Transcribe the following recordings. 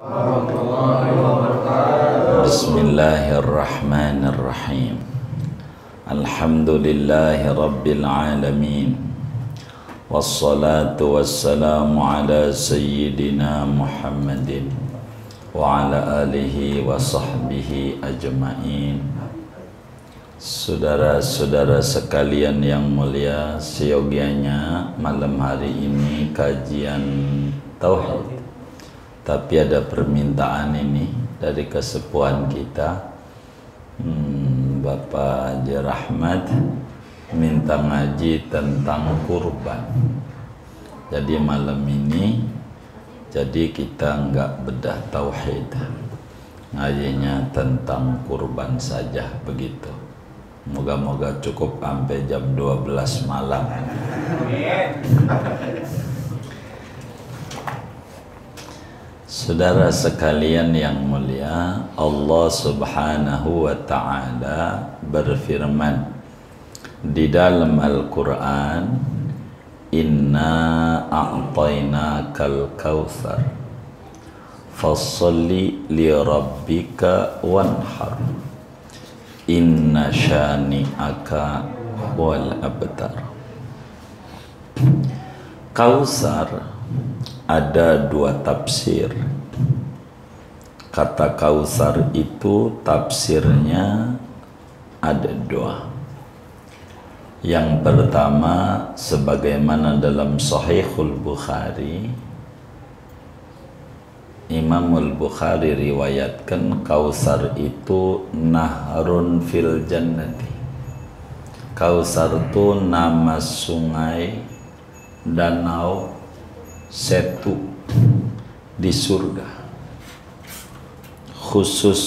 Bismillahirrahmanirrahim. Alhamdulillahi rabbil alamin. Wassalatu wassalamu ala sayyidina Muhammadin wa ala alihi wa sahbihi ajma'in. Saudara-saudara sekalian yang mulia, seyogianya malam hari ini kajian tauhid. Tapi ada permintaan ini dari kesepuhan kita, Bapak Haji Rahmat minta ngaji tentang kurban. Jadi malam ini kita nggak bedah tauhid, ngajinya tentang kurban saja begitu. Moga-moga cukup sampai jam 12 malam. Saudara sekalian yang mulia, Allah Subhanahu wa ta'ala berfirman di dalam Al-Quran, Inna a'tainakal kautsar fasholli li rabbika wanhar inna syani'aka wal abtar. Kautsar ada dua tafsir. Kata kautsar itu tafsirnya ada dua. Yang pertama, sebagaimana dalam Sahihul Bukhari, Imamul Bukhari riwayatkan kautsar itu nahrun fil jannati. Kautsar itu nama sungai, danau, setu di surga, khusus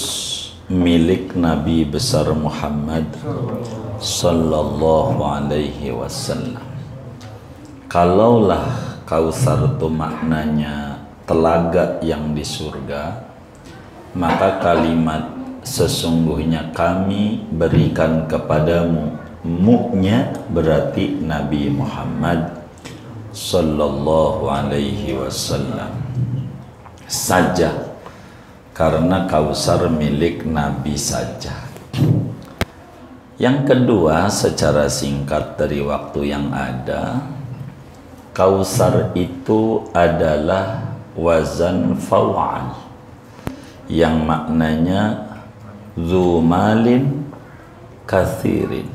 milik Nabi besar Muhammad sallallahu alaihi wasallam. Kalaulah kautsar itu maknanya telaga yang di surga, maka kalimat sesungguhnya kami berikan kepadamu, mu-nya berarti Nabi Muhammad sallallahu alaihi wasallam saja, karena kautsar milik Nabi saja. Yang kedua, secara singkat dari waktu yang ada, kautsar itu adalah wazan fa'al yang maknanya dzumalin kathirin.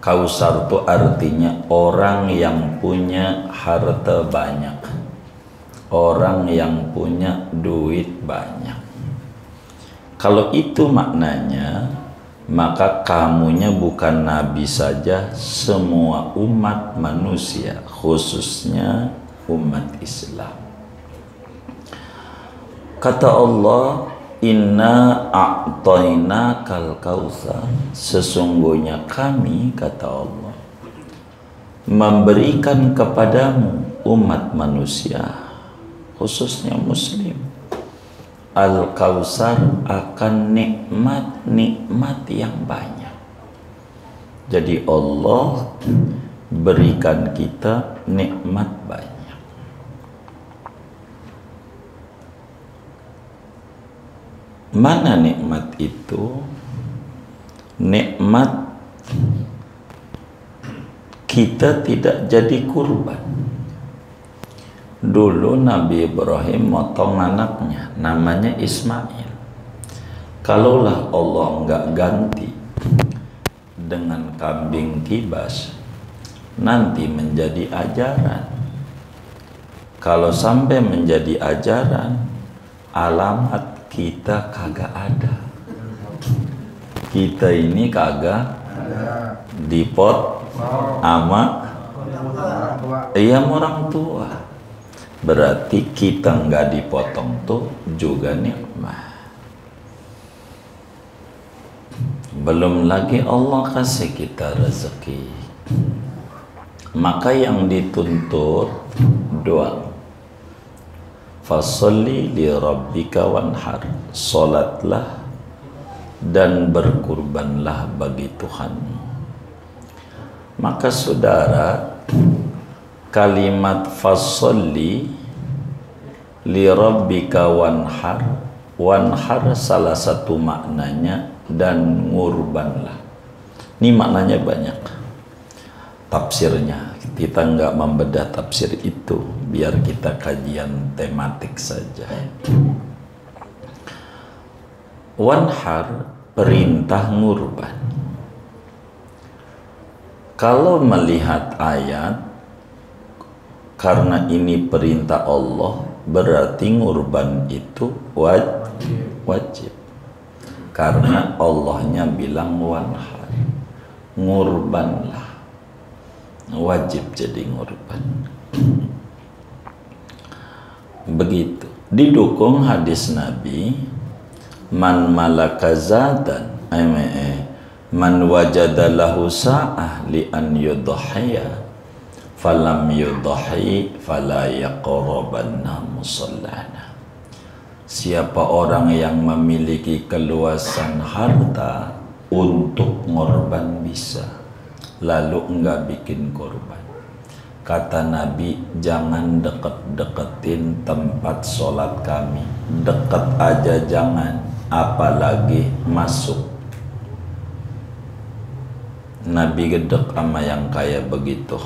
Kautsar itu artinya orang yang punya harta banyak, orang yang punya duit banyak. Kalau itu maknanya, maka kamunya bukan Nabi saja, semua umat manusia, khususnya umat Islam. Kata Allah, Inna a'tainakal kautsar, sesungguhnya kami, kata Allah, memberikan kepadamu umat manusia, khususnya muslim, al-kautsar akan nikmat-nikmat yang banyak. Jadi Allah berikan kita nikmat banyak. Mana nikmat itu? Nikmat kita tidak jadi kurban. Dulu Nabi Ibrahim motong anaknya, namanya Ismail. Kalaulah Allah nggak ganti dengan kambing kibas, nanti menjadi ajaran. Kalau sampai menjadi ajaran, alamat kita kagak ada. Kita ini kagak dipot ama orang tua. Berarti kita nggak dipotong tuh juga nikmat. Belum lagi Allah kasih kita rezeki. Maka yang dituntut doa. Fasholli li rabbika wanhar, salatlah dan berkurbanlah bagi Tuhanmu. Maka saudara, kalimat fasholli li rabbika wanhar. Wanhar salah satu maknanya dan ngurbanlah. Ini maknanya banyak tafsirnya. Kita nggak membedah tafsir itu, biar kita kajian tematik saja. Wanhar, perintah ngurban. Kalau melihat ayat, karena ini perintah Allah, berarti ngurban itu wajib. Karena Allahnya bilang wanhar, ngurbanlah, wajib jadi ngurban. Begitu. Didukung hadis Nabi, man malaka zadan, man wajada lahu sa'ah li an yudhhiya falam yudhhi fala yaqrabanna musallana. Siapa orang yang memiliki keluasan harta untuk ngorban bisa, lalu enggak bikin korban, kata Nabi, jangan deket-deketin tempat sholat kami. Deket aja jangan, apalagi masuk. Nabi gedek sama yang kayak begitu.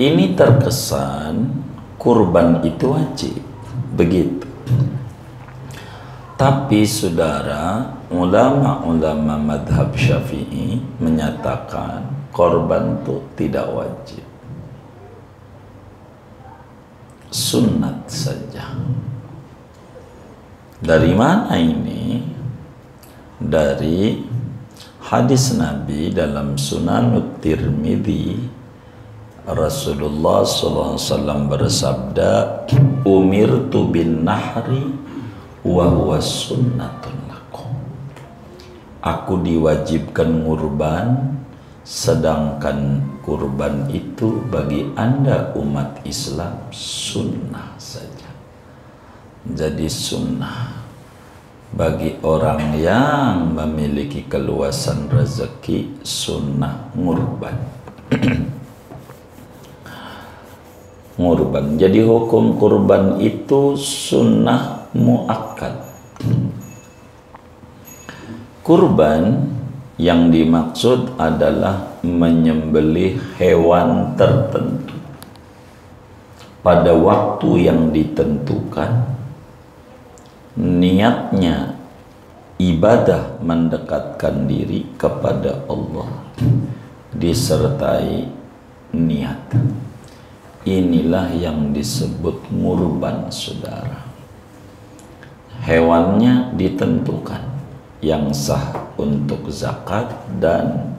Ini terkesan kurban itu wajib, begitu. Tapi saudara, ulama-ulama madhab Syafi'i menyatakan korban itu tidak wajib, sunnat saja. Dari mana ini? Dari hadis Nabi dalam Sunan Tirmidzi, Rasulullah SAW bersabda, umirtu bin nahri wa huwa sunnatun lakum. Aku diwajibkan ngurban, sedangkan kurban itu bagi Anda umat Islam sunnah saja. Jadi sunnah bagi orang yang memiliki keluasan rezeki, sunnah ngurban. Ngurban. Jadi hukum kurban itu sunnah muakkad. Kurban yang dimaksud adalah menyembelih hewan tertentu pada waktu yang ditentukan, niatnya ibadah mendekatkan diri kepada Allah disertai niat. Inilah yang disebut ngurban, saudara. Hewannya ditentukan, yang sah untuk zakat dan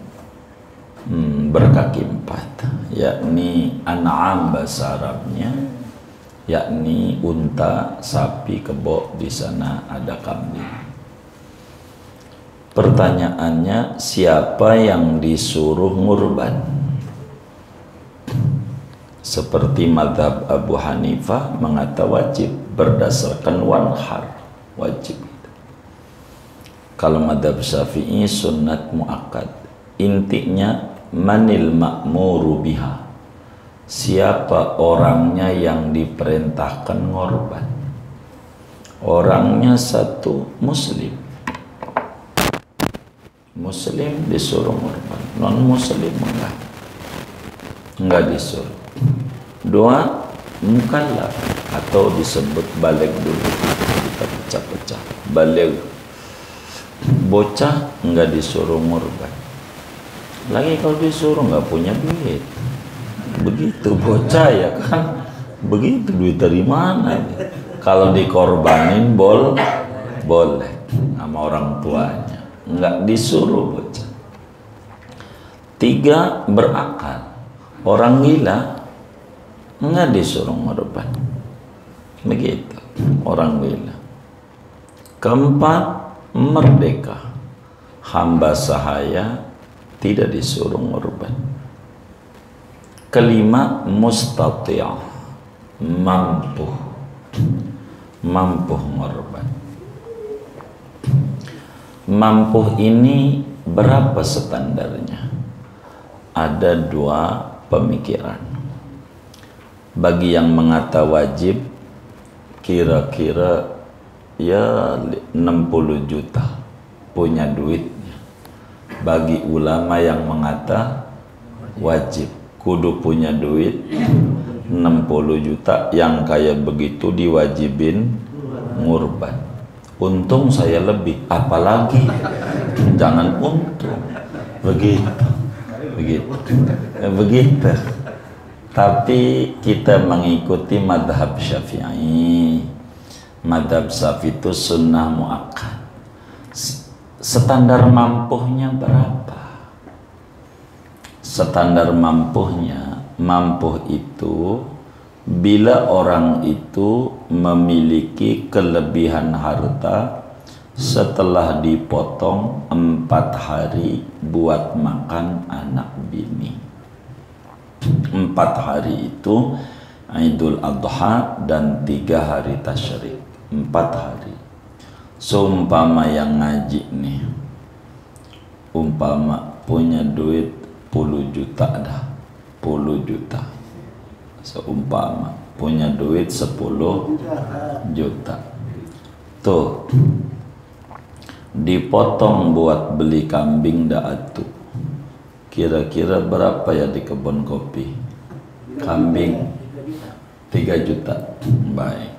berkaki empat, yakni an'am bahasa Arabnya, yakni unta, sapi, kebo, di sana ada kambing. Pertanyaannya, siapa yang disuruh ngurban? Seperti madhab Abu Hanifah mengatakan wajib berdasarkan wanhar, wajib. Kalau madhab Syafi'i sunnat muakkad. Intinya manil ma'muru biha, siapa orangnya yang diperintahkan ngorban. Orangnya satu muslim, muslim disuruh ngorban, non muslim enggak disuruh. Dua, mukallaf atau disebut baligh dulu, kita pecah-pecah. Baligh, bocah enggak disuruh ngorban. Lagi kalau disuruh nggak punya duit, begitu bocah ya kan, begitu duit dari mana? Kalau dikorbanin boleh sama orang tuanya, nggak disuruh bocah. Tiga, berakal, orang gila nggak disuruh ngorban, begitu orang gila. Keempat, merdeka, hamba sahaya tidak disuruh ngorban. Kelima, mustati', mampu ngorban. Mampu ini berapa standarnya? Ada dua pemikiran. Bagi yang mengata wajib, kira-kira ya 60 juta punya duitnya. Bagi ulama yang mengata wajib, kudu punya duit 60 juta. Yang kayak begitu diwajibin ngurban. Untung saya lebih, apalagi jangan untung. Begitu. Tapi kita mengikuti madhab Syafi'i. Madhab Syafi'i itu sunnah muakkad. Standar mampuhnya berapa? Standar mampuhnya, mampuh itu bila orang itu memiliki kelebihan harta setelah dipotong 4 hari buat makan anak bini. 4 hari itu Idul Adha dan 3 hari tasyrik. 4 hari. Seumpama yang ngaji nih, umpama punya duit 10 juta dah, 10 juta. Seumpama punya duit 10 juta. Tuh, dipotong buat beli kambing atu. Kira-kira berapa ya di kebun kopi? Kambing 3 juta. Baik,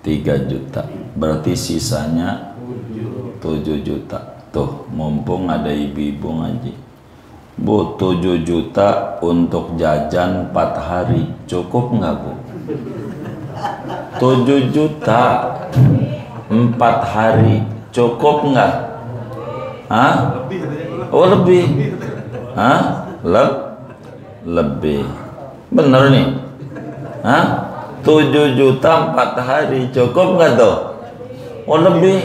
3 juta. Berarti sisanya 7 juta. Tuh, mumpung ada ibu-ibu ngaji. Bu, 7 juta untuk jajan 4 hari. Cukup nggak, Bu? 7 juta 4 hari. Cukup nggak? Hah? Oh, lebih. Hah? Lebih. Bener nih? Hah? 7 juta 4 hari. Cukup nggak tuh? Oh, lebih.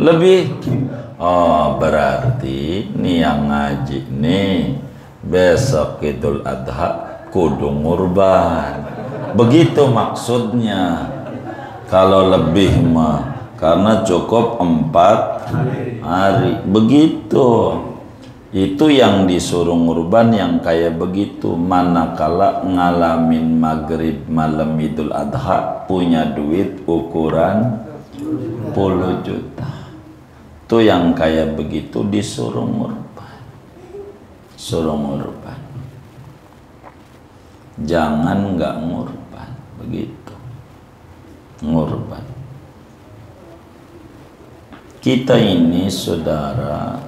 Lebih. Oh, berarti nih yang ngaji nih besok Idul Adha kudu ngurban. Begitu maksudnya. Kalau lebih mah karena cukup 4 hari. Begitu. Itu yang disuruh ngurban yang kayak begitu. Manakala ngalamin maghrib malam Idul Adha punya duit ukuran 10 juta. Itu yang kayak begitu disuruh ngurban. Suruh ngurban. Jangan nggak ngurban. Begitu. Ngurban. Kita ini saudara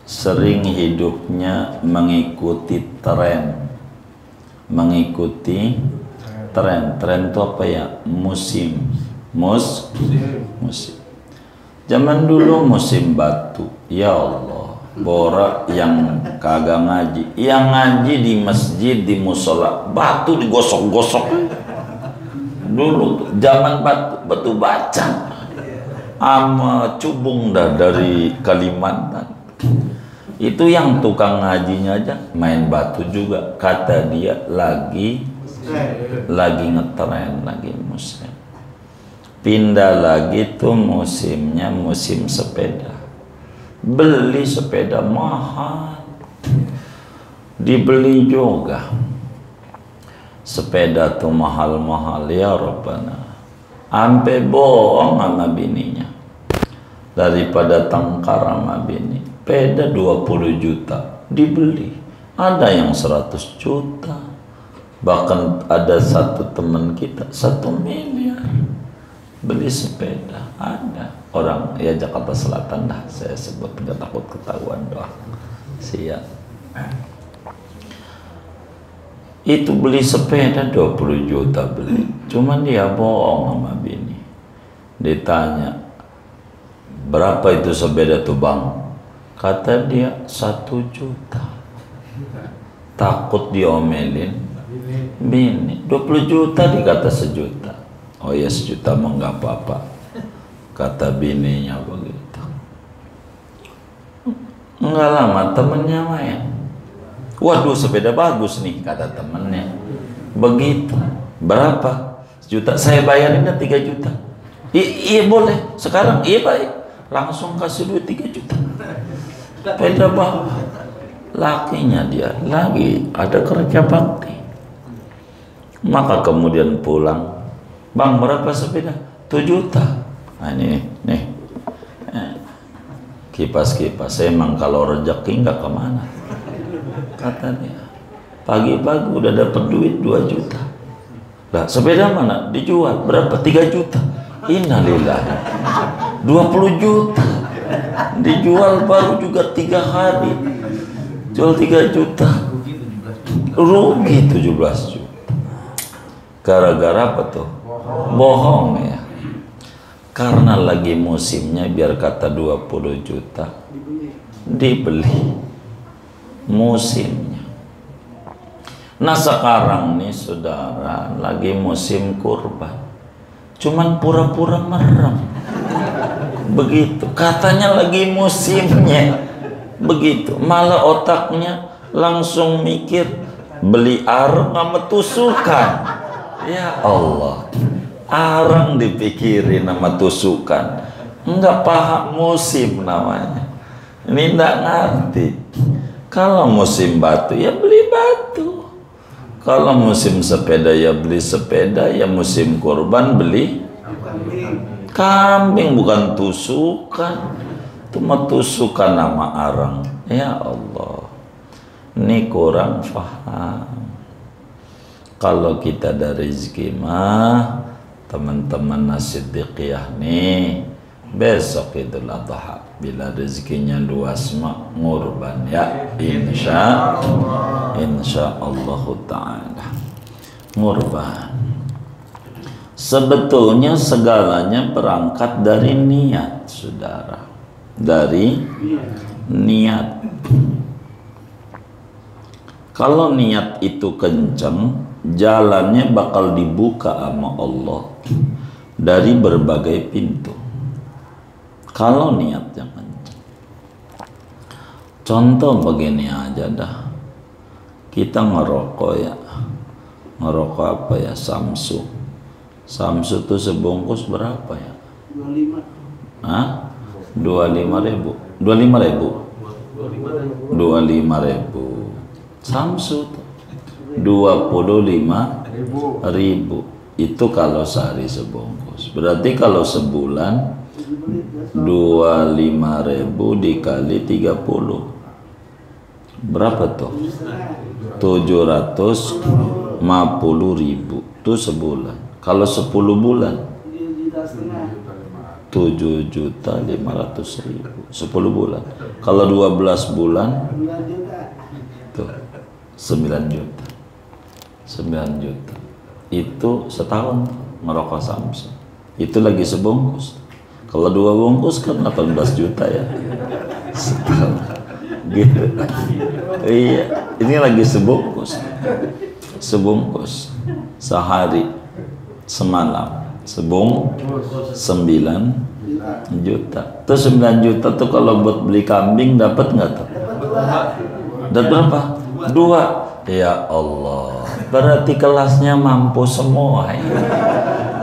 sering hidupnya mengikuti tren. Mengikuti tren. Tren itu apa ya? Musim. Musim. Zaman dulu musim batu. Ya Allah, bora yang kagak ngaji, yang ngaji di masjid, di musola, batu digosok-gosok. Dulu zaman batu baca ama cubung dah dari Kalimantan. Itu yang tukang ngajinya aja main batu juga. Kata dia lagi ngetren, lagi musim. Pindah lagi tuh musimnya musim sepeda. Beli sepeda mahal. Dibeli juga. Sepeda tuh mahal-mahal ya Rabbana. Ampe bohong sama bininya. Daripada tengkar sama bini. Sepeda 20 juta dibeli. Ada yang 100 juta. Bahkan ada satu teman kita 1 miliar. Beli sepeda. Ada orang ya Jakarta Selatan dah saya sebut, nggak takut ketahuan doang. Siap. Itu beli sepeda 20 juta beli. Cuman dia bohong sama bini. Ditanya, berapa itu sepeda tuh bang? Kata dia 1 juta. Takut diomelin bini. 20 juta dikata 1 juta. Oh ya 1 juta mah nggak apa-apa. Kata bininya begitu. Nggak lama temennya main. Waduh sepeda bagus nih kata temennya. Begitu. Berapa? 1 juta. Saya bayarinnya 3 juta. Iya boleh. Sekarang iya baik. Langsung kasih duit 3 juta. Sepeda bagus. lakinya dia lagi ada kerja bakti. Maka kemudian pulang, bang berapa sepeda? 2 juta. Nah ini nih kipas-kipas, emang kalau rezeki nggak kemana, kata dia. Pagi-pagi udah dapat duit 2 juta. Lah sepeda mana? Dijual berapa? 3 juta. Innalillah, 20 juta. Dijual baru juga 3 hari, jual 3 juta, rugi 17 juta. Gara-gara apa tuh? Bohong ya. Karena lagi musimnya, biar kata 20 juta dibeli musimnya. Nah sekarang nih saudara lagi musim kurban, cuman pura-pura merem. Begitu, katanya lagi musimnya. Begitu, malah otaknya langsung mikir beli arang sama tusukan. Ya Allah, arang dipikirin sama tusukan, enggak paham musim namanya. Ini enggak ngerti. Kalau musim batu ya beli batu, kalau musim sepeda ya beli sepeda, ya musim kurban beli kambing, bukan tusukan. Cuma tusukan nama arang. Ya Allah, ini kurang paham. Kalau kita ada rezeki mah, teman-teman As-Siddiqiyah nih, besok Idul Adha bila rezekinya luas mah ngurban ya, insya Allah ta'ala ngurban. Sebetulnya segalanya berangkat dari niat saudara, dari niat. Kalau niat itu kenceng, jalannya bakal dibuka sama Allah dari berbagai pintu. Kalau niatnya kenceng, contoh begini aja dah, kita ngerokok ya, ngerokok apa ya, Samsu tuh sebungkus berapa ya? 25. Hah? 25.000. 25.000. Samsu tuh 25.000. Itu kalau sehari sebungkus. Berarti kalau sebulan 25.000 dikali 30 berapa tuh? 750.000 itu sebulan. Kalau 10 bulan 7.500.000 10 bulan. Kalau 12 bulan tuh 9 juta. 9 juta itu setahun merokok Samsu. Itu lagi sebungkus. Kalau 2 bungkus kan 18 juta ya setahun gitu. Iya, ini lagi sebungkus sehari semalam sebungkus 9 juta. Terus 9 juta tuh kalau buat beli kambing dapat nggak tuh? Dapat berapa? 2. Ya Allah, berarti kelasnya mampu semua ya.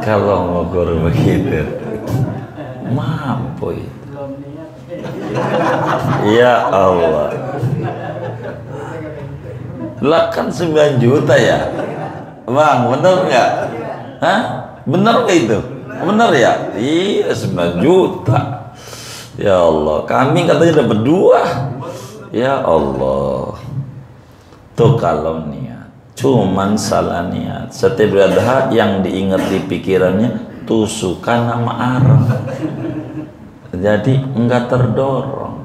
Kalau ngukur begitu mampu itu. Ya Allah, lah kan 9 juta ya Bang, bener nggak? Hah? Bener nggak itu? Bener ya? Iya, 9 juta. Ya Allah, kambing katanya dapat 2. Ya Allah, tuh kalau niat, cuman salah niat. Setiap adha yang diingat di pikirannya tusukan sama arang, jadi enggak terdorong.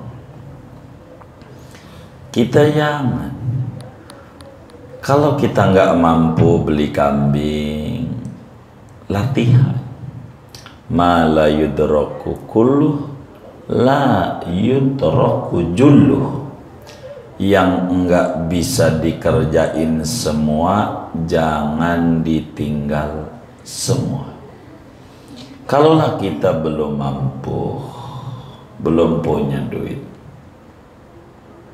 Kita jangan, kalau kita nggak mampu beli kambing, latihan. Ma la yudraku kulluh, la yudraku julluh. Yang enggak bisa dikerjain semua, jangan ditinggal semua. Kalaulah kita belum mampu, belum punya duit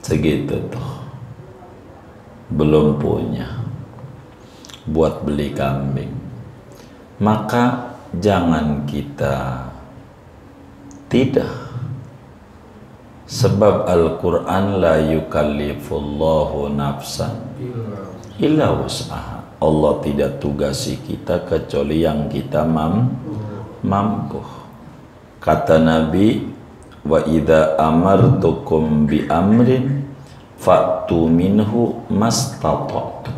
segitu tuh, belum punya buat beli kambing, maka jangan kita tidak Sebab Al-Quran la yukallifullahu nafsan illa wus'aha. Allah tidak tugasi kita kecuali yang kita mampu. Kata Nabi, wa idza amartukum bi amrin fa'tu minhu mastata'tum.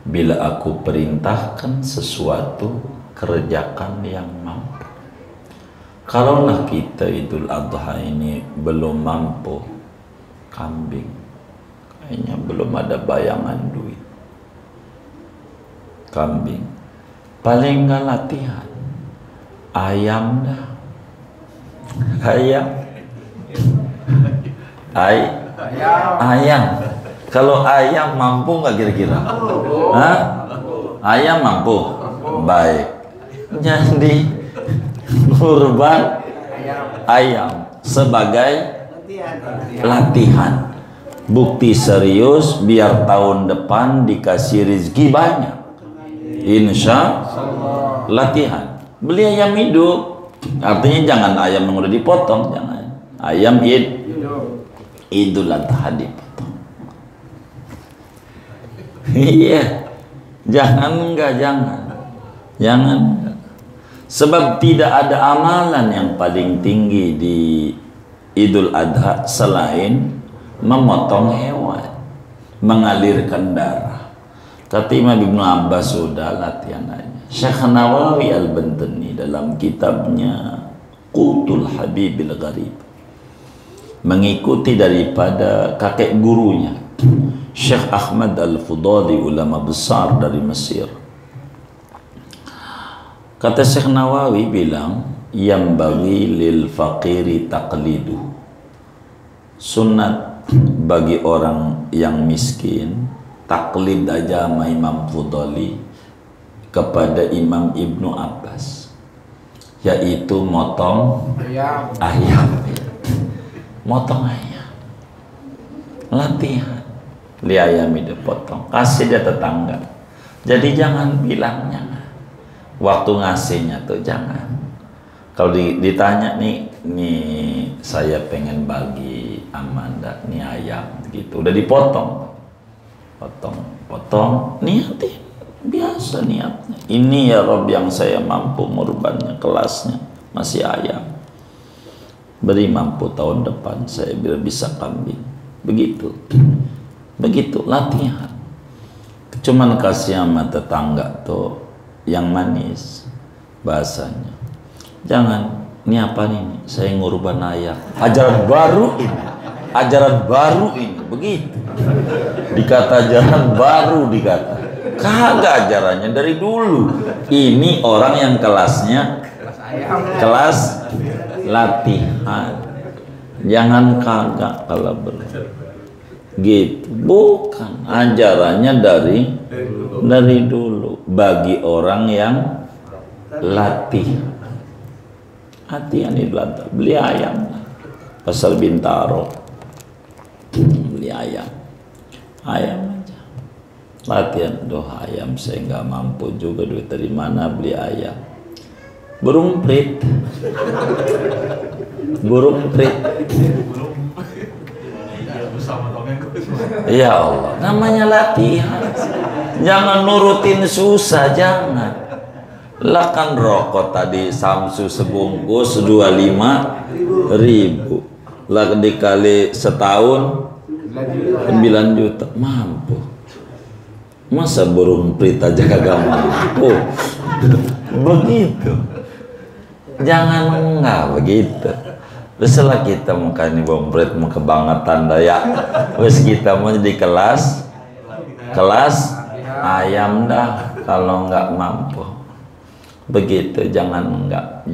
Bila aku perintahkan sesuatu, kerjakan yang mampu. Kalaulah kita Idul Adha ini belum mampu kambing, kayaknya belum ada bayangan duit. Kambing, paling enggak latihan ayam dah. Ayam. Kalau ayam mampu nggak kira-kira? Hah? Ayam mampu. Baik. Jadi kurban ayam sebagai latihan. Bukti serius biar tahun depan dikasih rezeki banyak. Insya Allah. Latihan. Beli ayam hidup. Artinya jangan ayam yang udah dipotong, jangan. Ayam Idul Adha dipotong. Iya. Jangan. Sebab tidak ada amalan yang paling tinggi di Idul Adha selain memotong hewan, mengalirkan darah. Kata Imam Ibnu Abbas, sudah latihan aja. Syekh Nawawi Al-Bantani dalam kitabnya Qutul Habibil Gharib mengikuti daripada kakek gurunya Syekh Ahmad Al-Fudali, ulama besar dari Mesir. Kata Syekh Nawawi bilang, yang bagi lil faqiri taqlidu. Sunat bagi orang yang miskin taklid aja sama Imam Fudali kepada Imam Ibnu Abbas, yaitu motong ayam. Motong ayam, latihan. Li ayam itu potong, kasih dia tetangga. Jadi jangan bilangnya waktu ngasihnya tuh jangan. Kalau ditanya nih saya pengen bagi Amanda nih ayam gitu, udah dipotong, potong, niatin biasa niatnya. Ini ya Rob yang saya mampu ngurbannya, kelasnya masih ayam. Beri mampu tahun depan saya biar bisa kambing. Begitu latihan. Cuman kasih sama tetangga tuh yang manis bahasanya. Jangan, ini apa nih? Saya ngurban ayam. Ajaran baru ini, begitu. Dikata ajaran baru dikata. Kagak ajarannya dari dulu. Ini orang yang kelasnya kelas latihan. Jangan kagak kalau gitu. Bukan, ajarannya dari dulu bagi orang yang latih. Latihan itu beli ayam Pasar Bintaro, beli ayam aja latihan. Doh, ayam saya nggak mampu juga, duit dari mana beli ayam. Burung prit. Ya Allah, namanya latihan. Jangan nurutin susah, jangan. Lah kan rokok tadi Samsu sebungkus 25.000. Lah dikali setahun 9 juta, mampu. Masa burung prit aja kagak mampu? Begitu. Jangan enggak begitu. Setelah kita muka ini bombret mau kebangetan daya, wes kita mau jadi kelas ayam dah kalau enggak mampu. Begitu, jangan enggak.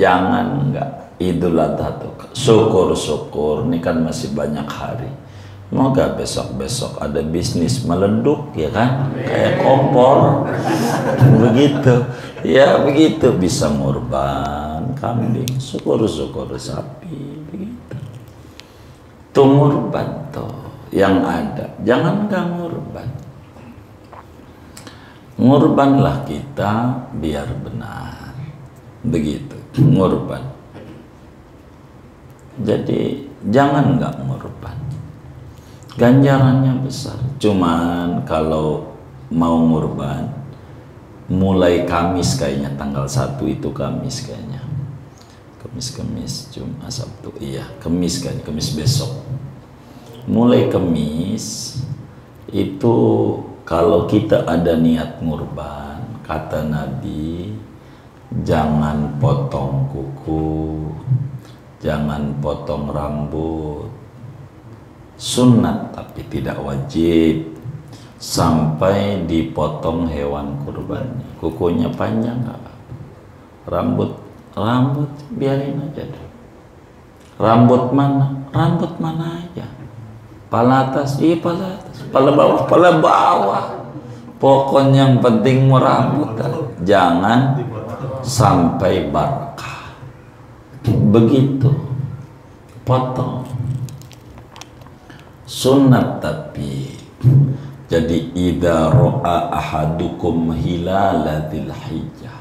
Idul Adha tuh syukur ini kan masih banyak hari. Moga besok ada bisnis meleduk, ya kan, kayak kompor. Begitu ya, begitu bisa ngurban kambing, syukur sapi. Tuh ngurban tuh yang ada, jangan nggak ngurban. Ngurbanlah kita biar benar, begitu ngurban. Jadi jangan nggak ngurban. Ganjarannya besar. Cuman kalau mau ngurban, mulai Kamis kayaknya, tanggal 1 itu Kamis kayaknya. Kamis, Jumat, Sabtu, iya Kamis kayaknya, Kamis besok. Mulai Kamis itu kalau kita ada niat ngurban, kata Nabi, jangan potong kuku, jangan potong rambut, sunat tapi tidak wajib, sampai dipotong hewan kurbannya. Kukunya panjang nggak apa-apa, rambut biarin aja deh. Rambut mana aja. Pala atas, pala atas, pala bawah. Pokoknya yang penting merambut, jangan sampai barakah. Begitu, potong. Sunat tapi. Jadi idza ra'a ahadukum hilala dzil hijjah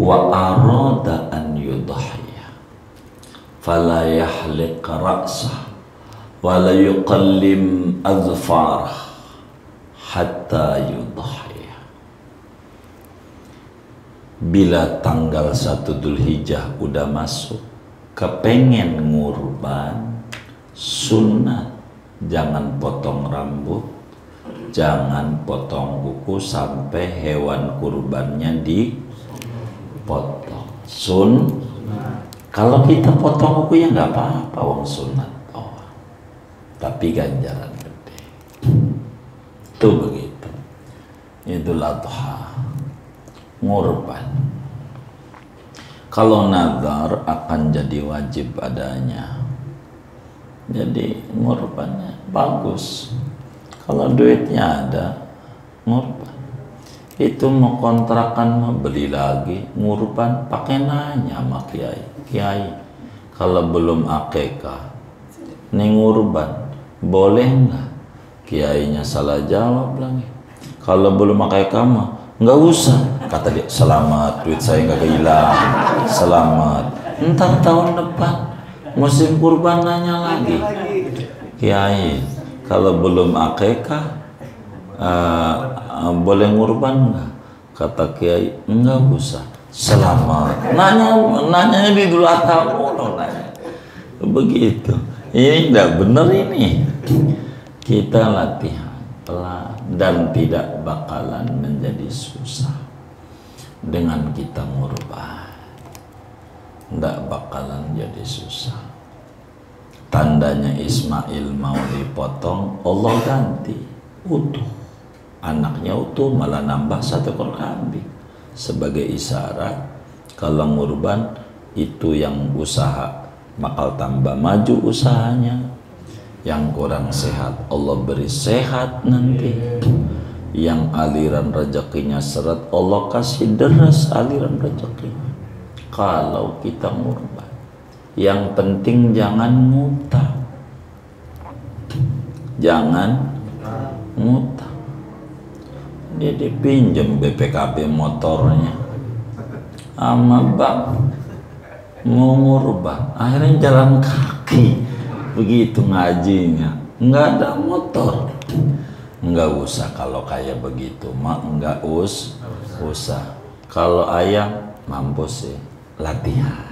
wa arada an yudhiya fala yahliq ra'sah wa la yuqallim azfarah hatta yudhiya. Bila tanggal 1 Dzulhijjah udah masuk, kepengen ngurban, sunat jangan potong rambut, jangan potong kuku sampai hewan kurbannya dipotong. Kalau kita potong kuku ya nggak apa-apa, wong sunat. Tapi ganjaran gede. Itu begitu. Idul Adha, ngurban. Kalau nazar akan jadi wajib adanya. Jadi ngurbannya bagus. Kalau duitnya ada, ngurban. Itu mau kontrakan, mau beli lagi, ngurban, pakai nanya sama kiai. Kalau belum akekah, nih ngurban, boleh nggak? Kiainya salah jawab lagi. Kalau belum akekah mah, nggak usah. Kata dia, selamat, duit saya nggak hilang, selamat. Entar tahun depan, musim kurban nanya lagi. Kiai, kalau belum akekah boleh ngurban nggak? Kata kiai, enggak usah. Selamat. Nanya di Idul Adha nanya. Begitu. Ini enggak benar ini. Kita latihan pelan dan tidak bakalan menjadi susah dengan kita ngurban. Enggak bakalan jadi susah. Tandanya Ismail mau dipotong, Allah ganti utuh. Anaknya utuh, malah nambah 1 ekor kambing. Sebagai isyarat, kalau ngurban itu yang usaha bakal tambah maju usahanya. Yang kurang sehat, Allah beri sehat nanti. Yang aliran rezekinya seret, Allah kasih deras aliran rezekinya. Kalau kita ngurban, yang penting jangan ngutang. Jangan ngutang. Dia dipinjam BPKB motornya sama bang, mau ngurban, akhirnya jalan kaki. Begitu ngajinya, nggak ada motor. Nggak usah kalau kayak begitu, mak nggak usah. Kalau ayam mampus sih, latihan.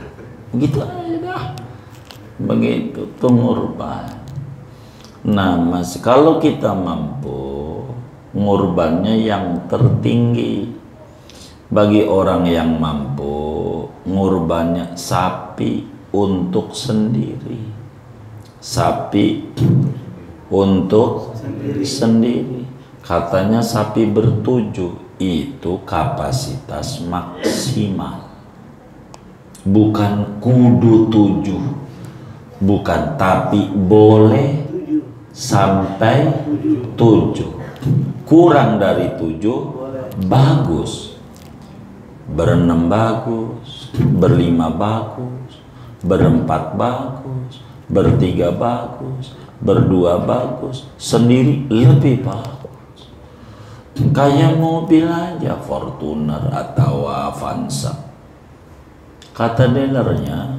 Begitu aja dah. Begitu tuh ngurban. Nah, kalau kita mampu, ngurbannya yang tertinggi. Bagi orang yang mampu, ngurbannya sapi untuk sendiri. Sapi untuk sendiri. Katanya sapi ber7 itu kapasitas maksimal. Bukan kudu 7. Bukan, tapi boleh sampai 7. Kurang dari 7 bagus. Ber6 bagus, ber5 bagus, ber4 bagus, ber3 bagus, ber2 bagus, sendiri lebih bagus. Kayak mobil aja, Fortuner atau Avanza. Kata dealernya,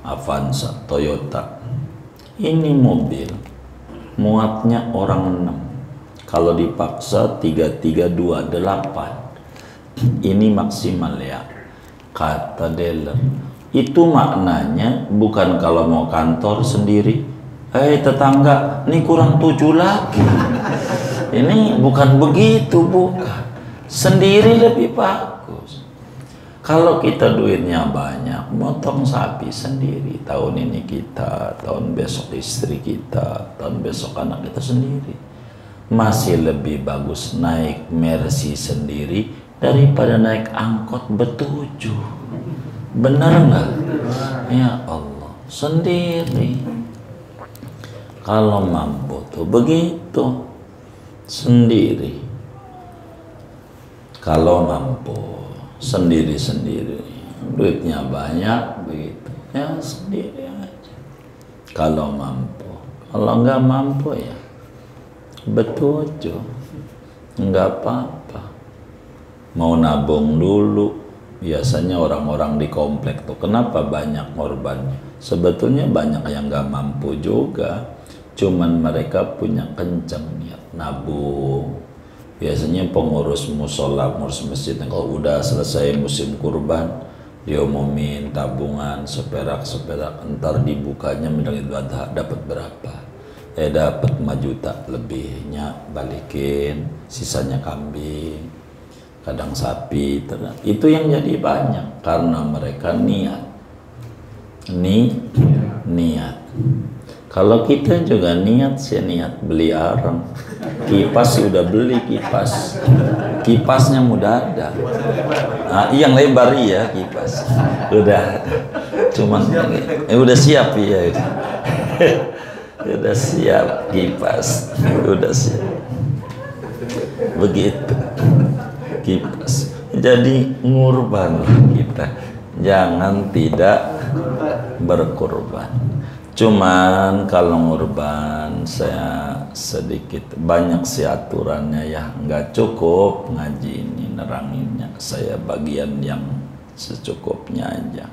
Avanza, Toyota, Ini mobil muatnya orang 6, kalau dipaksa 3, 3, 2, 8. Ini maksimal ya, kata dealer. Itu maknanya bukan kalau mau kantor sendiri, tetangga, ini kurang 7 lagi. Ini bukan begitu, bukan. Sendiri lebih bagus. Kalau kita duitnya banyak, motong sapi sendiri. Tahun ini kita, tahun besok istri kita, tahun besok anak kita sendiri. Masih lebih bagus naik Mercy sendiri daripada naik angkot ber-7. Benar nggak? Ya Allah, sendiri. Kalau mampu tuh begitu, sendiri. Kalau mampu sendiri-sendiri, duitnya banyak begitu, ya sendiri aja. Kalau mampu, kalau nggak mampu ya ber-7, nggak apa-apa. Mau nabung dulu. Biasanya orang-orang di komplek tuh kenapa banyak korbannya? Sebetulnya banyak yang nggak mampu juga, cuman mereka punya kenceng niat nabung. Biasanya pengurus musola, pengurus masjid, kalau udah selesai musim kurban, dia umumin tabungan seperak, entar dibukanya menjelang Idul Adha dapat berapa? Dapat 5 juta lebihnya balikin, sisanya kambing, kadang sapi, itu yang jadi banyak karena mereka niat. Niat. Kalau kita juga niat, saya niat beli arang. Kipas udah beli kipas. Kipasnya mudah ada. Nah, yang lebar ya kipas. Udah. Cuman udah siap ya. Udah siap kipas. Udah siap. Begitu. Kipas. Jadi ngurban kita. Jangan tidak berkorban. Cuman kalau ngurban saya sedikit banyak sih aturannya ya, nggak cukup ngaji ini neranginnya, saya bagian yang secukupnya aja.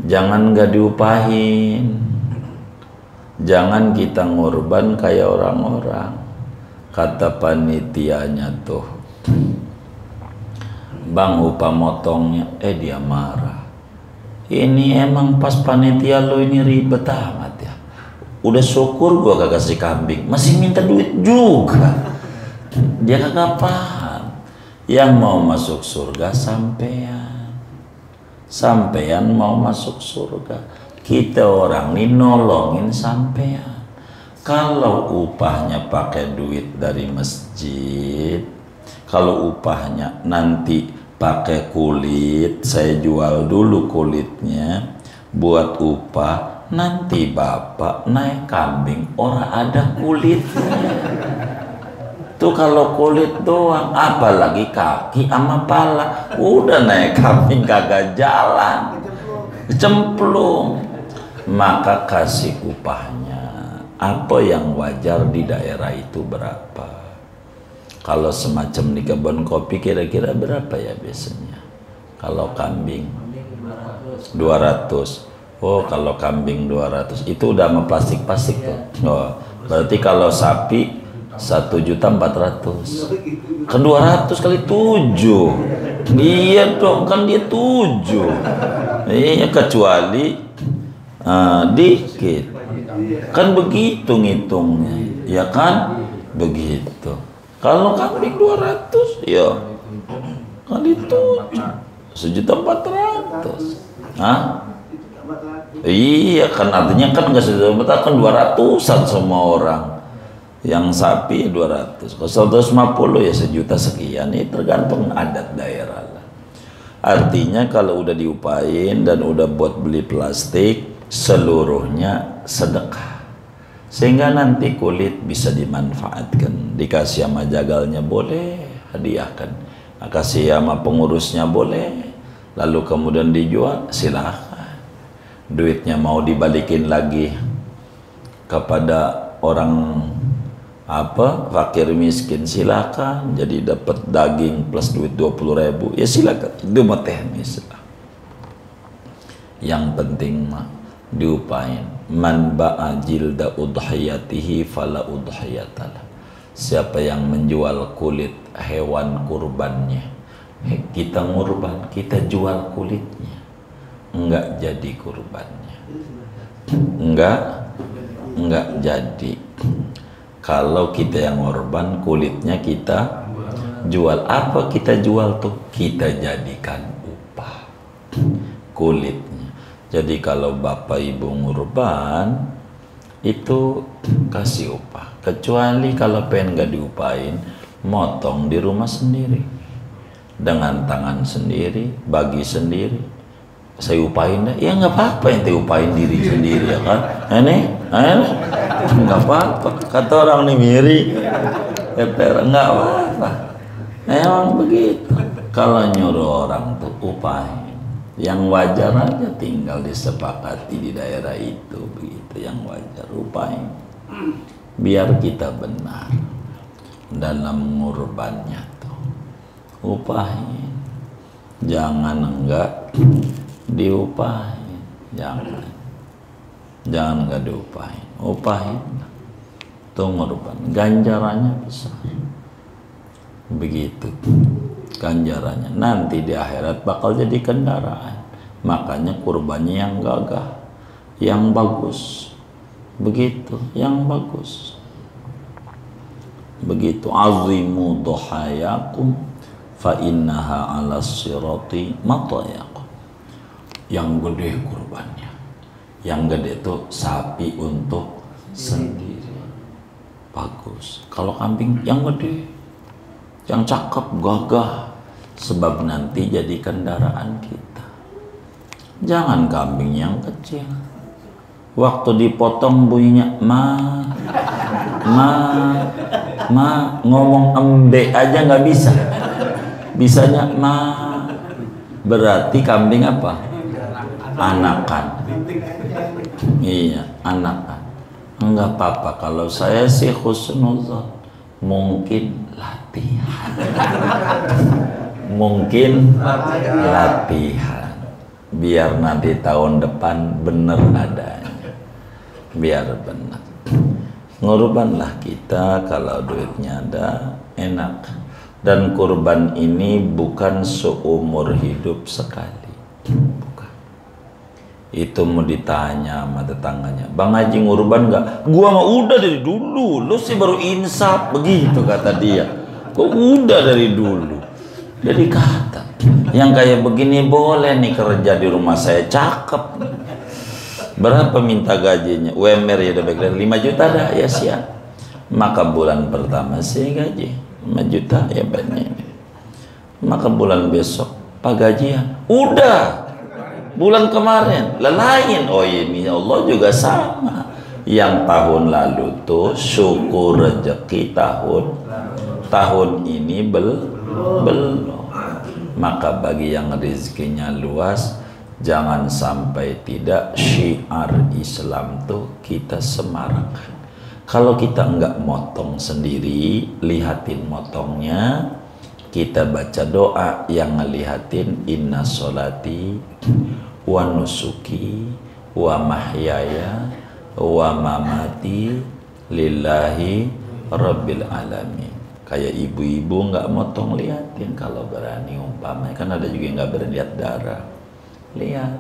Jangan nggak diupahin, jangan kita ngurban kayak orang-orang. Kata panitianya tuh, bang upah motongnya, dia marah. Ini emang pas panitia lo ini ribet amat ya. Udah syukur gua kagak kasih kambing, masih minta duit juga. Dia kagak paham. Yang mau masuk surga sampean. Sampean mau masuk surga. Kita orang ini nolongin sampean. Kalau upahnya pakai duit dari masjid, kalau upahnya nanti pakai kulit, saya jual dulu kulitnya buat upah, nanti bapak naik kambing orang ada kulitnya. Tuh kalau kulit doang, apalagi kaki sama pala, udah naik kambing kagak jalan, cemplung. Maka kasih upahnya apa yang wajar di daerah itu berapa. Kalau semacam di kebun kopi kira-kira berapa ya biasanya? Kalau kambing 200. Oh, kalau kambing 200 itu udah sama plastik-plastik tuh. Oh, berarti kalau sapi 1.400.000. Kan 200 kali 7. Iya dong, kan dia 7. Iya, kecuali dikit. Kan begitu ngitungnya. Ya kan? Begitu. Kalau kambing 200, ya kali 7, 1.400.000. Hah? Iya, kan artinya kan nggak 1.400.000, kan 200-an semua orang. Yang sapi 200, kalau 150 ya 1 juta sekian. Ini tergantung adat daerah lah. Artinya kalau udah diupain dan udah buat beli plastik, seluruhnya sedekah. Sehingga nanti kulit bisa dimanfaatkan, dikasih sama jagalnya boleh, hadiahkan, kasih sama pengurusnya boleh, lalu kemudian dijual silahkan. Duitnya mau dibalikin lagi kepada orang fakir miskin silahkan, jadi dapat daging plus duit 20.000 ya silakan, itu mah teknis lah. Yang penting mah diupain. Man ba'a jilda udhiyatihi fala udhiyatalah. Siapa yang menjual kulit hewan kurbannya, kita ngurban, kita jual kulitnya, enggak jadi kurbannya, enggak jadi. Kalau kita yang ngorban, kulitnya kita jual. Apa kita jual tuh? Kita jadikan upah kulitnya. Jadi kalau bapak ibu ngurban itu kasih upah. Kecuali kalau pengen nggak diupain, motong di rumah sendiri dengan tangan sendiri, bagi sendiri. Saya upain deh, ya nggak apa-apa, yang diupain diri sendiri ya kan? Ini nggak apa-apa. Kata orang nih miri, nggak apa-apa. Emang begitu. Kalau nyuruh orang tuh upain. Yang wajar aja tinggal disepakati di daerah itu, begitu yang wajar, upain. Biar kita benar dalam ngurbannya tuh, upain. Jangan enggak diupain, jangan enggak diupain, upain. Tuh ngurban, ganjarannya besar. Begitu ganjarannya, nanti di akhirat bakal jadi kendaraan. Makanya kurbannya yang gagah, yang bagus, begitu, yang bagus. Begitu, azimu duhayakum fa innaha ala sirati matayakum. Yang gede kurbannya, yang gede itu sapi untuk sendiri, bagus. Kalau kambing yang gede, yang cakep, gagah, sebab nanti jadi kendaraan kita. Jangan kambing yang kecil, waktu dipotong bunyinya ngomong embe aja nggak bisa, bisanya berarti kambing apa? Anakan. Iya, anakan. Enggak apa-apa. Kalau saya sih husnuzon, mungkin latihan. Mungkin latihan. Biar nanti tahun depan bener adanya. Biar bener. Ngurbanlah kita kalau duitnya ada, enak. Dan kurban ini bukan seumur hidup sekali. Bukan. Itu mau ditanya sama tetangganya, Bang Haji ngurban nggak? Gua mah udah dari dulu. Lu sih baru insaf, begitu kata dia. Kok udah dari dulu? Jadi kata, yang kayak begini boleh nih kerja di rumah saya, cakep. Berapa minta gajinya? UMR ya udah baik, 5 juta dah ya siap. Maka bulan pertama saya gaji 5 juta ya banyak. Maka bulan besok Pak gajian udah bulan kemarin lain. Oh ini Allah juga sama. Yang tahun lalu tuh syukur rezeki tahun ini belum. Maka bagi yang rezekinya luas, jangan sampai tidak syiar Islam tuh kita semarakkan. Kalau kita enggak motong sendiri, lihatin motongnya, kita baca doa yang ngelihatin inna sholati wa nusuki wa mahyaya wa mamati lillahi rabbil alamin. Kayak ibu-ibu nggak motong, liatin kalau berani, umpamanya kan ada juga yang nggak berani lihat darah. Lihat,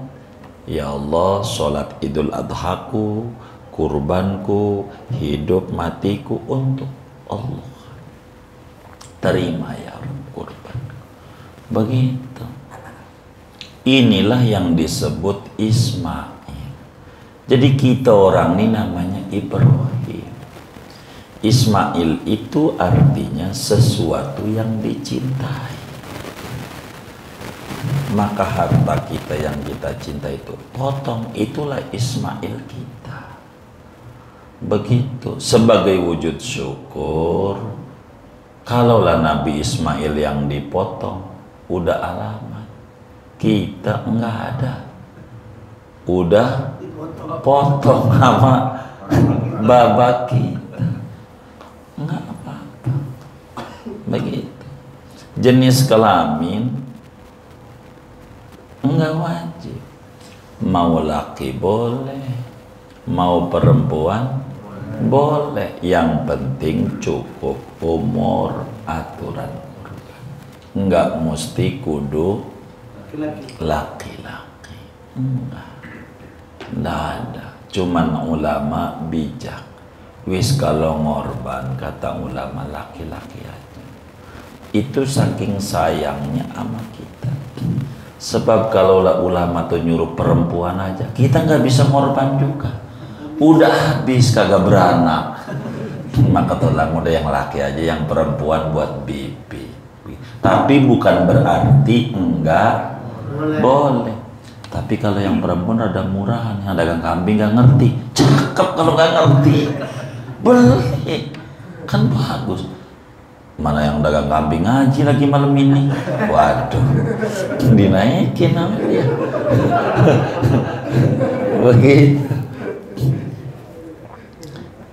ya Allah, sholat idul adhaku, kurbanku, hidup matiku untuk Allah. Terima ya Rabb kurban. Begitu. Inilah yang disebut Ismail. Jadi kita orang ini namanya Ibrahim. Ismail itu artinya sesuatu yang dicintai. Maka harta kita yang kita cinta itu potong, itulah Ismail kita. Begitu, sebagai wujud syukur. Kalaulah Nabi Ismail yang dipotong, udah alamat. Kita enggak ada. Udah potong sama babak kita. Enggak apa-apa. Begitu. Jenis kelamin enggak wajib. Mau laki boleh, mau perempuan boleh. Yang penting cukup umur aturan kurban. Enggak mesti kudu laki-laki. Enggak ada. Cuman ulama bijak. Wis kalau ngorban kata ulama laki-laki aja. Itu saking sayangnya sama kita. Sebab kalau ulama tuh nyuruh perempuan aja, kita nggak bisa ngorban juga. Udah habis kagak beranak. Maka tolong udah yang laki aja, yang perempuan buat bibi. Tapi bukan berarti enggak boleh. Tapi kalau yang perempuan ada murahan, yang dagang kambing nggak ngerti, cakep kalau nggak ngerti. Boleh, kan bagus. Mana yang dagang kambing ngaji lagi malam ini. Waduh, dinaikin namanya dia. Begitu.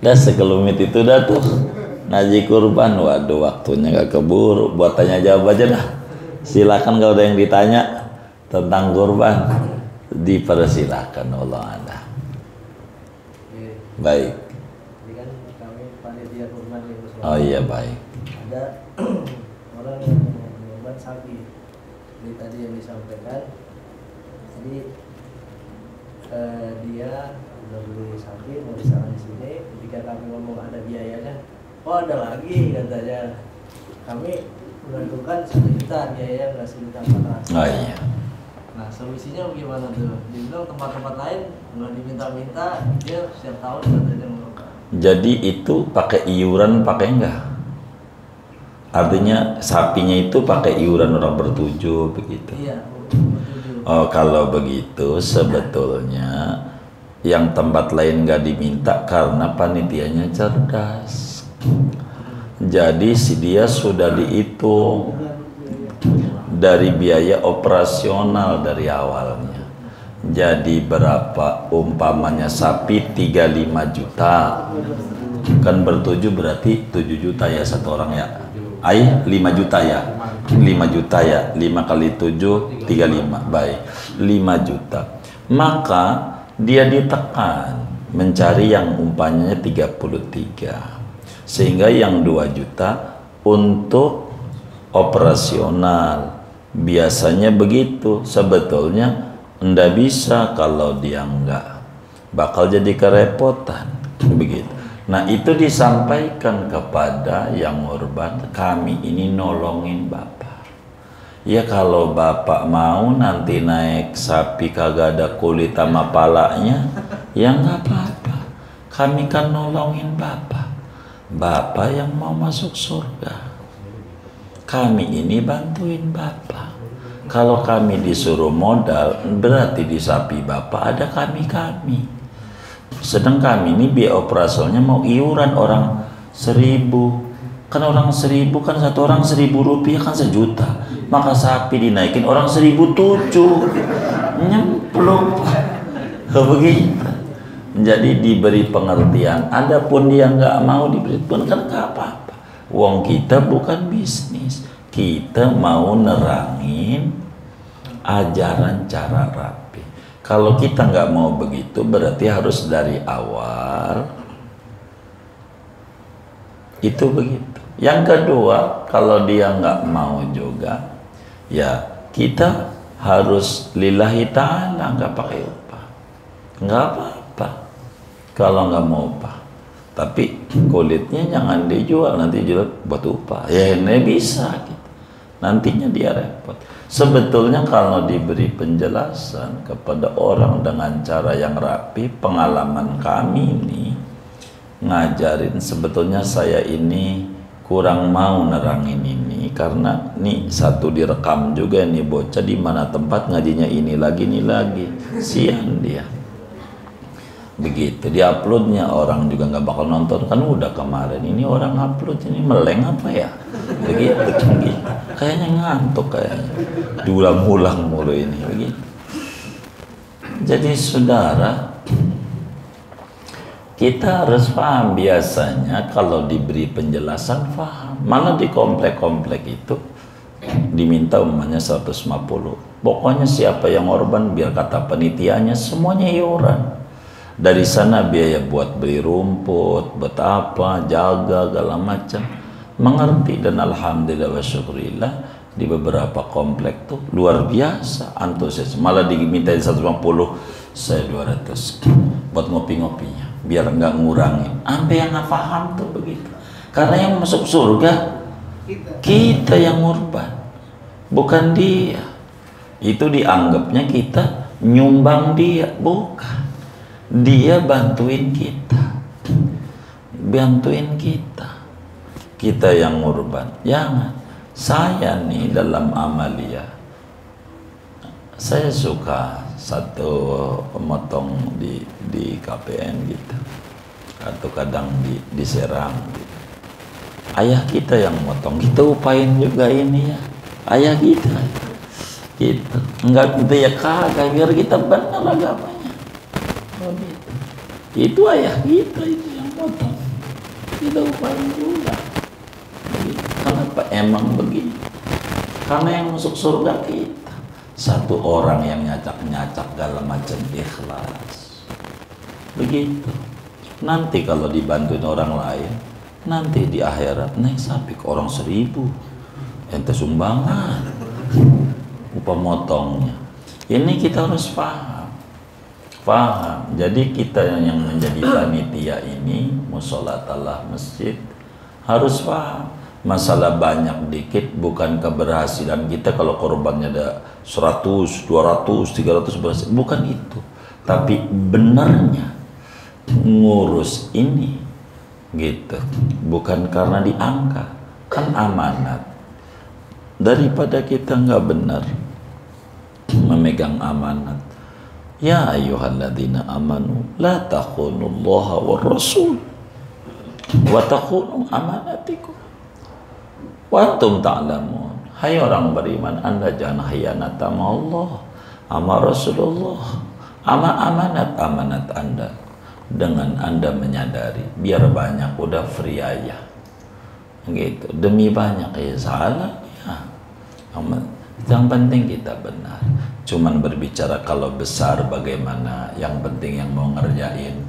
Dah sekelumit itu dah tuh ngaji kurban. Waduh, waktunya gak keburu. Buat tanya jawab aja dah. Silakan kalau ada yang ditanya tentang kurban, dipersilakan. Allah ada. Baik. Oh iya, baik. Ada orang yang menyembah sapi. Jadi tadi yang disampaikan, jadi dia udah beli sapi mau diserah di sini. Ketika kami ngomong ada biayanya, oh ada lagi katanya. Kami menentukan 1 juta biaya nggak 1.400.000. Oh iya. Nah solusinya gimana tuh? Dia bilang tempat-tempat lain nggak diminta-minta, dia setiap tahun katanya mau. Jadi itu pakai iuran pakai enggak? Artinya sapinya itu pakai iuran orang bertujuh begitu. Iya, bertujuh. Oh, kalau begitu sebetulnya yang tempat lain nggak diminta karena panitianya cerdas. Jadi si dia sudah dihitung dari biaya operasional dari awalnya. Jadi berapa umpamanya sapi 35 juta, kan bertujuh berarti 7 juta ya satu orang ya. 5 juta ya, 5 juta ya, 5 kali 7 35, baik 5 juta. Maka dia ditekan mencari yang umpamanya 33, sehingga yang 2 juta untuk operasional. Biasanya begitu. Sebetulnya ndak bisa kalau dia enggak, bakal jadi kerepotan begitu. Nah itu disampaikan kepada yang ngorban, kami ini nolongin bapak. Ya kalau bapak mau nanti naik sapi kagak ada kulit sama palanya, ya nggak apa-apa. Kami kan nolongin bapak. Bapak yang mau masuk surga. Kami ini bantuin bapak. Kalau kami disuruh modal, berarti di sapi bapak ada kami-kami. Sedang kami ini biaya operasionalnya mau iuran orang 1.000. Kan orang 1.000 kan satu orang 1.000 rupiah kan 1 juta. Maka sapi dinaikin orang 1.007. Nyemplung. Begitu. Jadi diberi pengertian. Adapun dia nggak mau diberi pun kan nggak apa-apa. Wong kita bukan bisnis. Kita mau nerangin ajaran cara rapi. Kalau kita nggak mau begitu, berarti harus dari awal itu begitu. Yang kedua, kalau dia nggak mau juga, ya kita harus lillahi ta'ala, nggak pakai upah, nggak apa-apa. Kalau nggak mau upah, tapi kulitnya jangan dijual, nanti jual buat upah. Ya ini bisa, gitu. Nantinya dia repot. Sebetulnya kalau diberi penjelasan kepada orang dengan cara yang rapi, pengalaman kami ini ngajarin, sebetulnya saya ini kurang mau nerangin ini karena nih satu direkam juga nih bocah di mana tempat ngajinya ini lagi sian dia. Begitu diuploadnya orang juga nggak bakal nonton, kan udah kemarin ini orang upload ini meleng apa ya begitu kan gitu. Kayaknya ngantuk kayaknya diulang-ulang mulu ini begitu. Jadi saudara, kita harus paham, biasanya kalau diberi penjelasan paham. Malah di komplek-komplek itu diminta umpamanya 150. Pokoknya siapa yang korban, biar kata panitianya semuanya iuran. Dari sana biaya buat beli rumput, buat apa, jaga, segala macam. Mengerti, dan alhamdulillah wa syukurillah di beberapa komplek tuh luar biasa antusias. Malah dimintain 150, saya 200 buat ngopi-ngopinya, biar nggak ngurangin. Sampai yang nggak paham tuh begitu. Karena yang masuk surga kita yang ngorban, bukan dia. Itu dianggapnya kita nyumbang dia, bukan. Dia bantuin kita, kita yang ngorban. Jangan. Saya nih dalam amalia, saya suka satu pemotong di KPN gitu, atau kadang di Serang gitu. Ayah kita yang motong, kita upain juga ini ya, ayah kita gitu. Enggak gitu ya kagak, biar kita benar agamanya. Oh gitu. Itu ayah kita itu yang motong, kita upain juga. Begitu. Kenapa emang begitu? Karena yang masuk surga kita, satu orang yang nyacak-nyacak segala macam ikhlas. Begitu. Nanti kalau dibantuin orang lain, nanti di akhirat naik sapi ke orang 1000, ente sumbangan upah motongnya. Ini kita harus paham. Jadi kita yang menjadi panitia ini, musholatalah masjid, harus paham. Masalah banyak dikit bukan keberhasilan kita. Kalau korbannya ada 100, 200, 300 berhasil, bukan itu. Tapi benarnya ngurus ini gitu, bukan karena diangka, kan amanat. Daripada kita nggak benar memegang amanat, ya ayyuhalladzina amanu la takhunullaha war rasul wa takhunu amanatikum wa antum ta'lamun. Hai orang beriman, Anda jangan khianat sama Allah, sama Rasulullah, sama amanat Anda, dengan Anda menyadari. Biar banyak udah free aja gitu, demi banyak ya salah ya. Yang penting kita benar. Cuman berbicara kalau besar bagaimana, yang penting yang mau ngerjain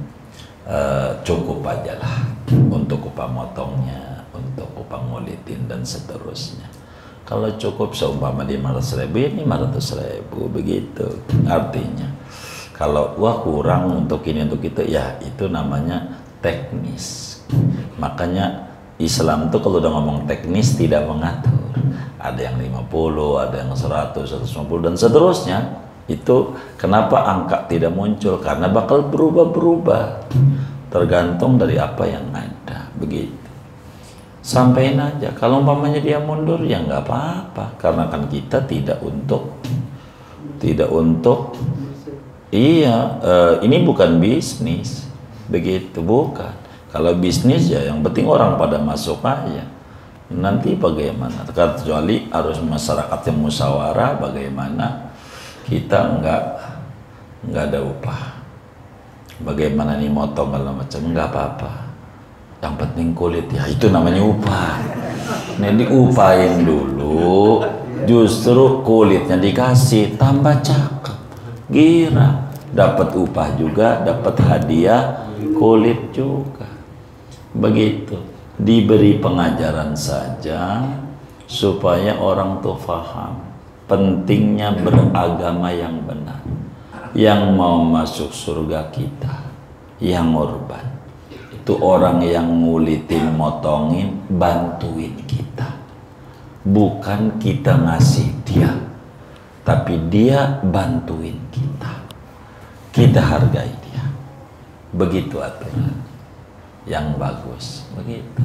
cukup aja lah untuk upah motongnya, untuk upah ngulitin dan seterusnya. Kalau cukup seumpama 500.000, ini 500.000 begitu. Artinya kalau wah kurang untuk ini untuk itu, ya itu namanya teknis. Makanya Islam tuh kalau udah ngomong teknis tidak mengatur. Ada yang 50, ada yang 100, 150 dan seterusnya. Itu kenapa angka tidak muncul, karena bakal berubah-berubah tergantung dari apa yang ada. Begitu. Sampaikan aja. Kalau umpamanya dia mundur ya nggak apa-apa, karena kan kita tidak untuk iya, ini bukan bisnis, begitu, bukan. Kalau bisnis ya yang penting orang pada masuk aja. Nanti bagaimana? Kecuali harus masyarakat yang musyawarah, bagaimana kita nggak ada upah. Bagaimana nih motong kalau macam, nggak apa-apa. Yang penting kulit ya, itu namanya upah. Nah diupain dulu, justru kulitnya dikasih, tambah cakep. Gira, dapat upah juga, dapat hadiah kulit juga. Begitu, diberi pengajaran saja supaya orang tuh paham pentingnya beragama yang benar. Yang mau masuk surga kita, yang ngorban itu orang yang ngulitin, motongin, bantuin kita, bukan kita ngasih dia, tapi dia bantuin kita, kita hargai dia. Begitu aturan yang bagus, begitu.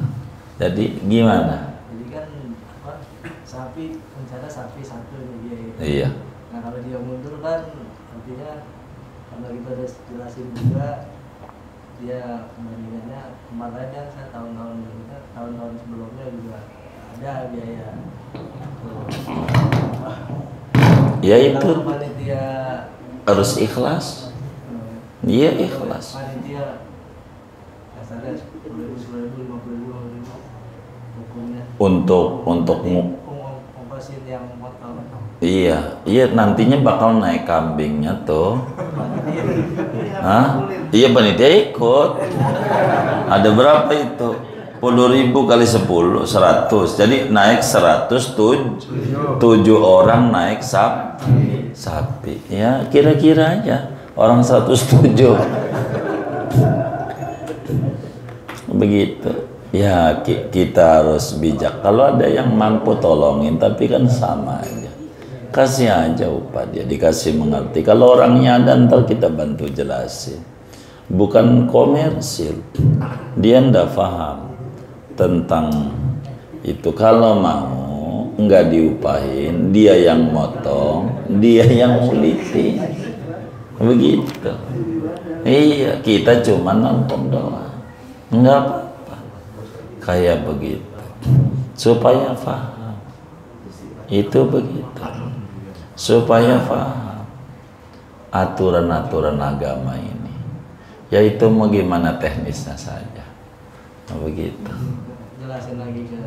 Jadi gimana? Jadi kan apa, sapi rencana sapi satu nih dia. Iya. Nah kalau dia mundur kan artinya, karena kita udah jelasin juga, dia kembaliannya kemarin kan saya tahun-tahun sebelumnya juga ada biaya. Ya itu Panitia harus ikhlas. Iya ikhlas. Panitia kasarnya 10.000, 50.000 hukumnya. Untuk ongkosin Iya, iya nantinya bakal naik kambingnya tuh. Hah? Iya panitia ikut. Ada berapa itu? 10.000 kali 10, 100. Jadi naik 107 orang naik sapi. Ya kira-kira aja orang 107. Begitu. Ya kita harus bijak. Kalau ada yang mampu tolongin, tapi kan sama aja. Kasih aja upah dia, dikasih mengerti. Kalau orangnya ada, ntar kita bantu jelasin. Bukan komersil. Dia ndak paham tentang itu. Kalau mau nggak diupahin, dia yang motong, dia yang ngulitin. Begitu. Iya, kita cuma nonton doang. Nggak apa-apa. Kayak begitu. Supaya paham. Itu begitu. Supaya paham aturan-aturan agama ini, yaitu mau gimana teknisnya saja. Begitu. Jelasin lagi ke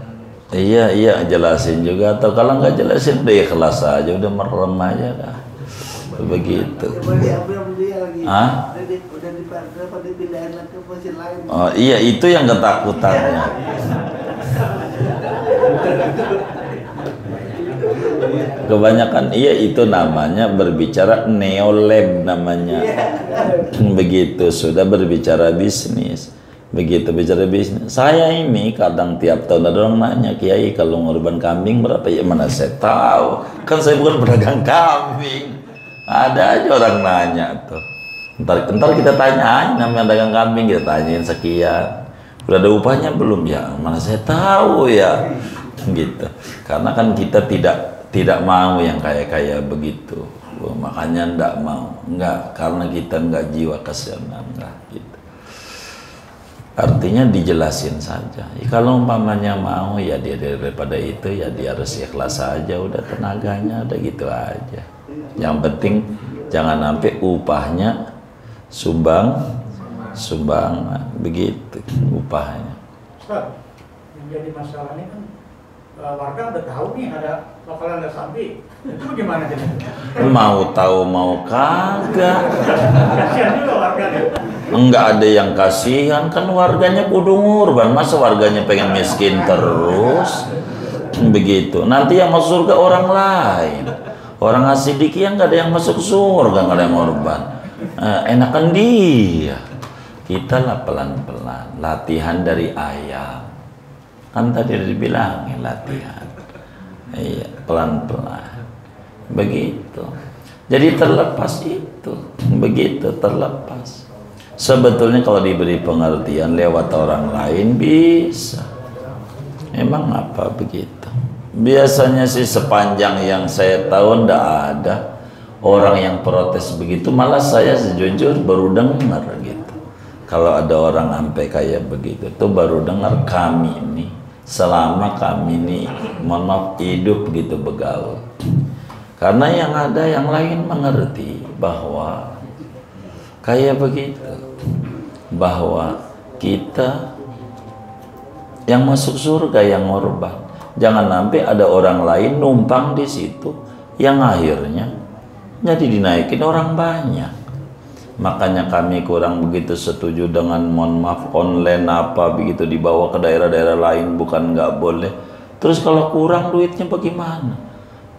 Iya jelasin juga, atau kalau nggak jelasin udah ikhlas aja, udah merem aja dah. Begitu. Ah? Oh iya, itu yang ketakutannya. Kebanyakan iya, itu namanya berbicara neolab namanya. Begitu sudah berbicara bisnis. Begitu bicara bisnis. Saya ini kadang tiap tahun ada orang nanya, Kiai kalau ngorban kambing berapa? Ya mana saya tahu. Kan saya bukan pedagang kambing. Ada aja orang nanya tuh. Ntar kita tanyain, namanya dagang kambing kita tanyain sekian. Udah ada upahnya belum? Ya mana saya tahu ya. Gitu. Karena kan kita tidak mau yang kayak begitu. Makanya ndak mau. Enggak, karena kita enggak jiwa kasihanan enggak gitu. Artinya dijelasin saja. Ya, kalau umpamanya mau ya dia daripada itu ya dia harus ikhlas saja, udah tenaganya udah gitu aja. Yang penting jangan sampai upahnya sumbangan begitu upahnya. Ustaz, yang jadi masalah ini kan warga udah tahu nih bakalan ada sapi. Itu gimana jadi? Mau tahu mau kagak. Kasihan juga warganya. Enggak ada yang kasihan, kan warganya kudu ngurban. Masa warganya pengen miskin terus? Begitu. Nanti yang masuk surga orang lain. Orang asidiki yang nggak ada yang masuk surga, nggak ada yang ngurban. Enakan dia. Kita lah pelan-pelan. Latihan dari ayam. Kan tadi udah dibilangin latihan. Iya, pelan-pelan. Begitu. Jadi terlepas itu. Begitu terlepas. Sebetulnya kalau diberi pengertian lewat orang lain bisa. Emang apa begitu? Biasanya sih sepanjang yang saya tahu ndak ada orang yang protes begitu. Malah saya sejujur baru dengar gitu. Kalau ada orang sampai kayak begitu, tuh baru dengar kami ini. Selama kami ini, mohon maaf, hidup gitu begaul. Karena yang ada yang lain mengerti bahwa kayak begitu, bahwa kita yang masuk surga yang ngorban. Jangan sampai ada orang lain numpang di situ yang akhirnya jadi dinaikin orang banyak. Makanya kami kurang begitu setuju dengan mohon maaf online apa begitu dibawa ke daerah-daerah lain, bukan nggak boleh. Terus kalau kurang duitnya bagaimana?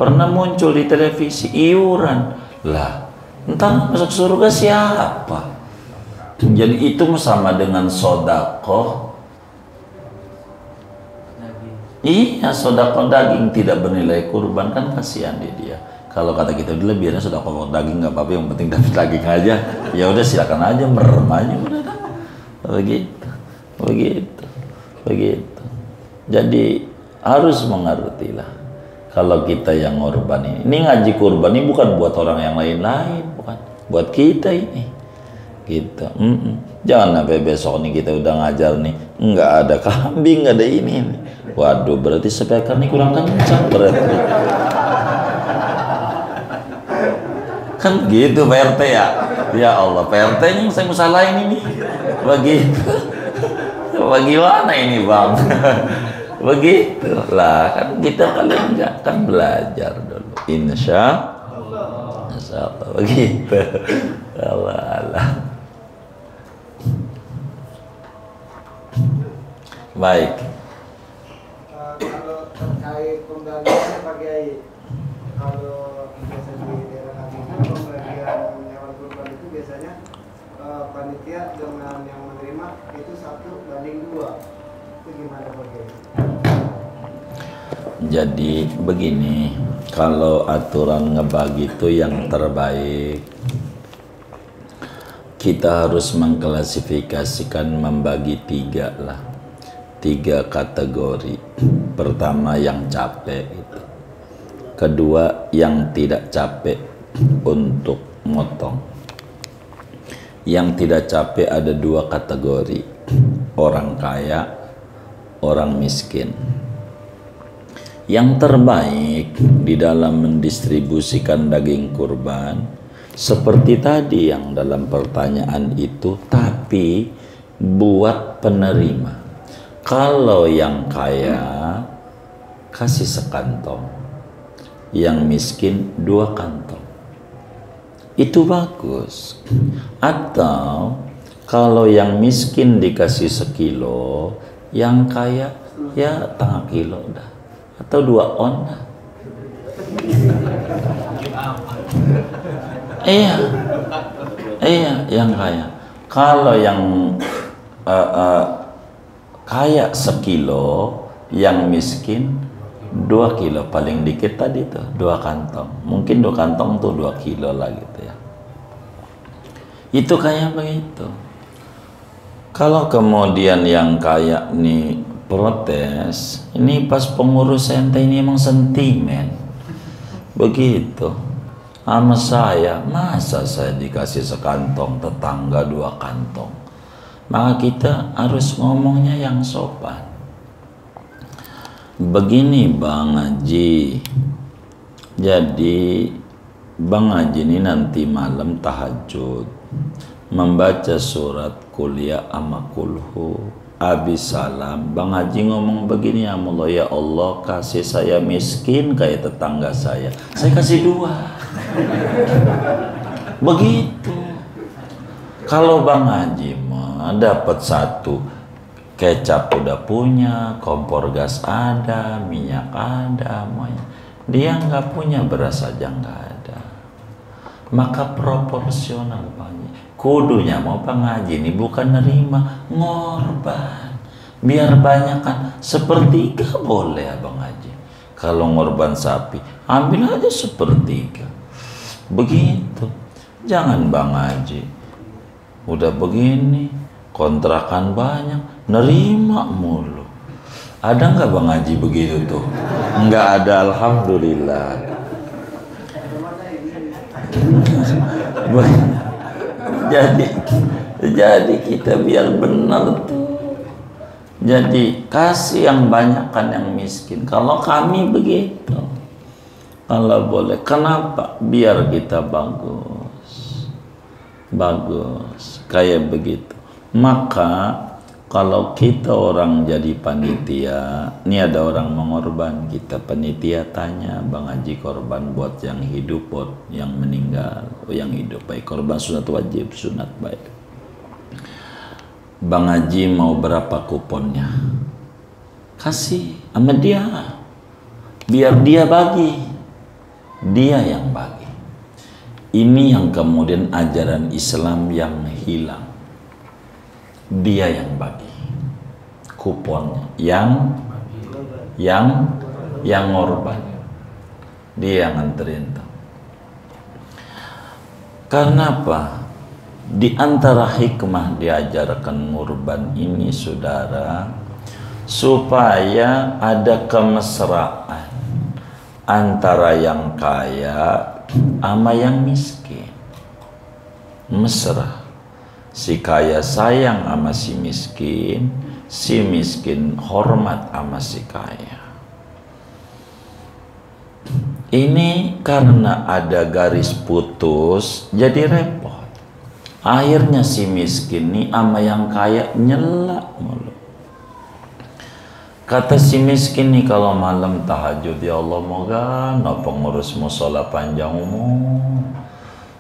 Pernah muncul di televisi iuran lah, entah masuk surga siapa? Jadi itu sama dengan sodakoh. Iya, sodakoh daging tidak bernilai kurban, kan kasihan dia. Kalau kata kita dulu biarnya sodakoh daging nggak apa-apa, yang penting dapat daging aja. Ya udah silakan aja, merem aja udah. Begitu. Jadi harus mengerti lah. Kalau kita yang ngorban ini ngaji kurban ini bukan buat orang yang lain-lain, bukan buat kita ini. Gitu. Jangan sampai besok nih kita udah ngajar nih nggak ada kambing, nggak ada ini. Waduh, berarti speaker nih kurang kencang berarti. Kan gitu Pak RT ya. Ya Allah, Pak RT yang saya mau salahin ini. Begitu. Bagaimana ini Bang? Begitu lah, kan kita kalian enggak kan belajar dulu. Insya Allah begitu. Allah. Baik. Kalau terkait pembagiannya Pak Kiai, kalau biasa di daerah kami itu pembagian hewan kurban itu biasanya panitia dengan yang menerima itu 1:2. Itu gimana Pak Kiai? Jadi begini, kalau aturan ngebagi itu yang terbaik, kita harus mengklasifikasikan, membagi 3 lah. 3 kategori. Pertama yang capek itu. Kedua yang tidak capek untuk motong. Yang tidak capek ada 2 kategori. Orang kaya, orang miskin. Yang terbaik di dalam mendistribusikan daging kurban seperti tadi yang dalam pertanyaan itu, tapi buat penerima. Kalau yang kaya kasih sekantong, yang miskin 2 kantong, itu bagus. Atau kalau yang miskin dikasih 1 kilo, yang kaya ya 1/2 kilo dah, atau 2 on dah. Iya, yang kaya. Kalau yang kaya 1 kilo, yang miskin 2 kilo, paling dikit tadi tuh 2 kantong. Mungkin 2 kantong tuh 2 kilo lah gitu ya. Itu kayak begitu. Kalau kemudian yang kaya nih protes, ini pas pengurus ente ini emang sentimen. Begitu. Sama saya, masa saya dikasih sekantong, tetangga 2 kantong. Maka kita harus ngomongnya yang sopan. Begini Bang Haji, jadi Bang Haji ini nanti malam tahajud membaca surat kuliah ama kulhu. Habis salam Bang Haji ngomong begini, ya Allah, ya Allah kasih saya miskin kayak tetangga saya kasih 2. Begitu. Kalau Bang Haji dapat 1, kecap udah punya, kompor gas ada, minyak ada, semuanya. Dia nggak punya, beras aja nggak ada. Maka proporsional Bang Haji. Kudunya mau Bang Haji ini bukan nerima, ngorban. Biar banyak kan, 1/3 boleh Bang Haji. Kalau ngorban sapi, ambil aja 1/3. Begitu. Jangan Bang Haji, udah begini, kontrakan banyak, nerima mulu. Ada nggak Bang Haji begitu tuh? Nggak ada, alhamdulillah. Jadi kita biar benar tuh. Jadi kasih yang banyak kan yang miskin. Kalau kami begitu, kalau boleh. Kenapa? Biar kita bagus kayak begitu. Maka kalau kita orang jadi panitia, ini ada orang mengorban, kita panitia tanya, Bang Haji korban buat yang hidup, buat yang meninggal. Oh, yang hidup baik, korban sunat wajib, sunat baik. Bang Haji mau berapa kuponnya? Kasih sama dia, biar dia bagi, dia yang bagi. Ini yang kemudian ajaran Islam yang hilang. Dia yang bagi kuponnya, yang ngorban, dia yang nganterin tuh. Karena apa? Di antara hikmah diajarkan ngurban ini, saudara, supaya ada kemesraan antara yang kaya sama yang miskin. Mesra. Si kaya sayang sama si miskin hormat sama si kaya. Ini karena ada garis putus jadi repot. Akhirnya si miskin nih sama yang kaya nyela mulu. Kata si miskin nih kalau malam tahajud, ya Allah moga no pengurus musola panjang umur,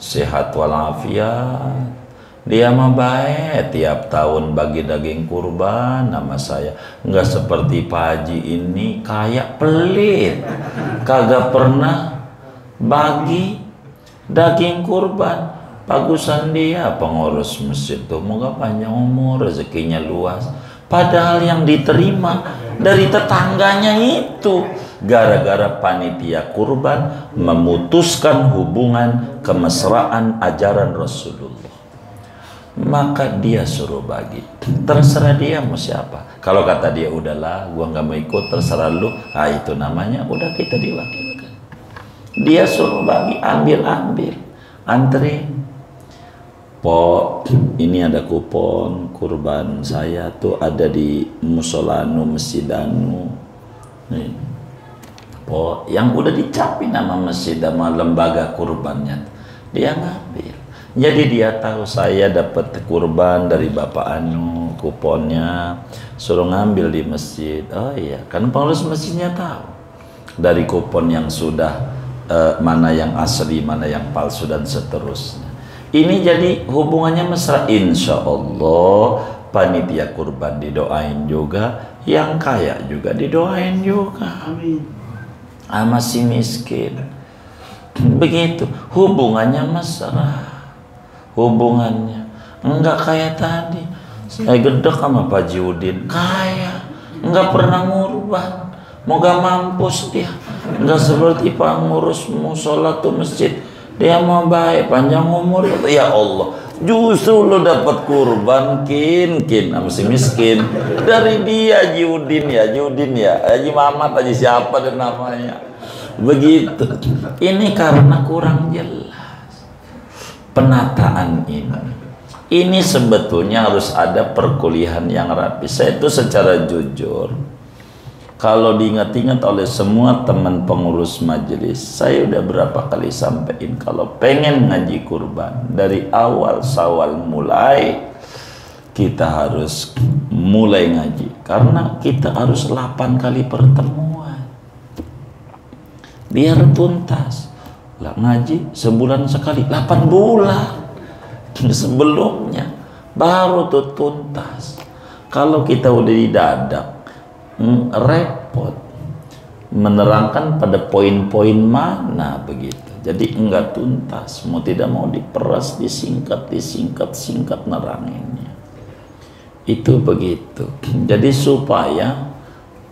sehat walafiat. Dia mah baik tiap tahun bagi daging kurban nama saya. Enggak seperti Pak Haji ini kayak pelit, kagak pernah bagi daging kurban. Bagusan dia pengurus masjid tuh, moga panjang umur, rezekinya luas. Padahal yang diterima dari tetangganya itu gara-gara panitia kurban memutuskan hubungan kemesraan ajaran Rasulullah. Maka dia suruh bagi. Terserah dia mau siapa. Kalau kata dia udahlah, gua nggak mau ikut, terserah lu. Ah itu namanya udah kita diwakilkan. Dia suruh bagi, ambil, antri. Po, ini ada kupon kurban saya tuh ada di musolanu masjidanu. Nih. Po, yang udah dicapin nama masjid sama lembaga kurbannya, dia ngambil. Jadi dia tahu saya dapat kurban dari Bapak Anu, kuponnya suruh ngambil di masjid. Oh iya, kan pengurus masjidnya tahu dari kupon yang sudah mana yang asli, mana yang palsu dan seterusnya. Ini jadi hubungannya mesra. Insya Allah panitia kurban didoain juga, yang kaya juga didoain juga. Amin. Sama si miskin. Begitu hubungannya mesra. Hubungannya enggak kayak tadi. Saya gedek sama Pak Jiudin, kaya, enggak pernah ngurban. Moga mampus dia. Enggak seperti pengurus musola tuh masjid. Dia mau baik, panjang umur. Ya Allah, justru lo dapat kurban kin sama si miskin dari dia. Jiudin ya, Haji Mamat, Haji siapa dan namanya. Begitu. Ini karena kurang jelas penataan ini. Ini sebetulnya harus ada perkuliahan yang rapi. Saya itu secara jujur, kalau diingat-ingat oleh semua teman pengurus majelis, saya udah berapa kali sampaikan kalau pengen ngaji kurban dari awal Syawal mulai, kita harus mulai ngaji karena kita harus 8 kali pertemuan biar tuntas. Lah ngaji sebulan sekali 8 bulan sebelumnya baru tuh tuntas. Kalau kita udah didadak repot menerangkan pada poin-poin mana begitu, jadi enggak tuntas, mau tidak mau diperas, disingkat neranginnya itu begitu. Jadi supaya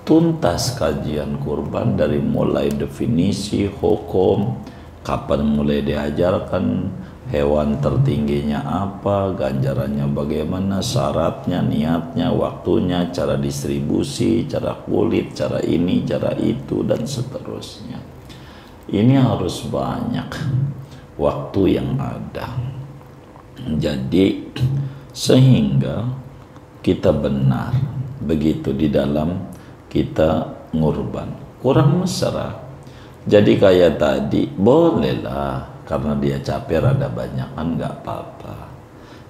tuntas kajian kurban dari mulai definisi hukum, kapan mulai diajarkan, hewan tertingginya apa, ganjarannya bagaimana, syaratnya, niatnya, waktunya, cara distribusi, cara kulit, cara ini, cara itu, dan seterusnya. Ini harus banyak waktu yang ada. Jadi sehingga kita benar begitu di dalam kita ngurban. Kurang mesra. Jadi kayak tadi bolehlah karena dia capek rada banyak kan nggak apa-apa.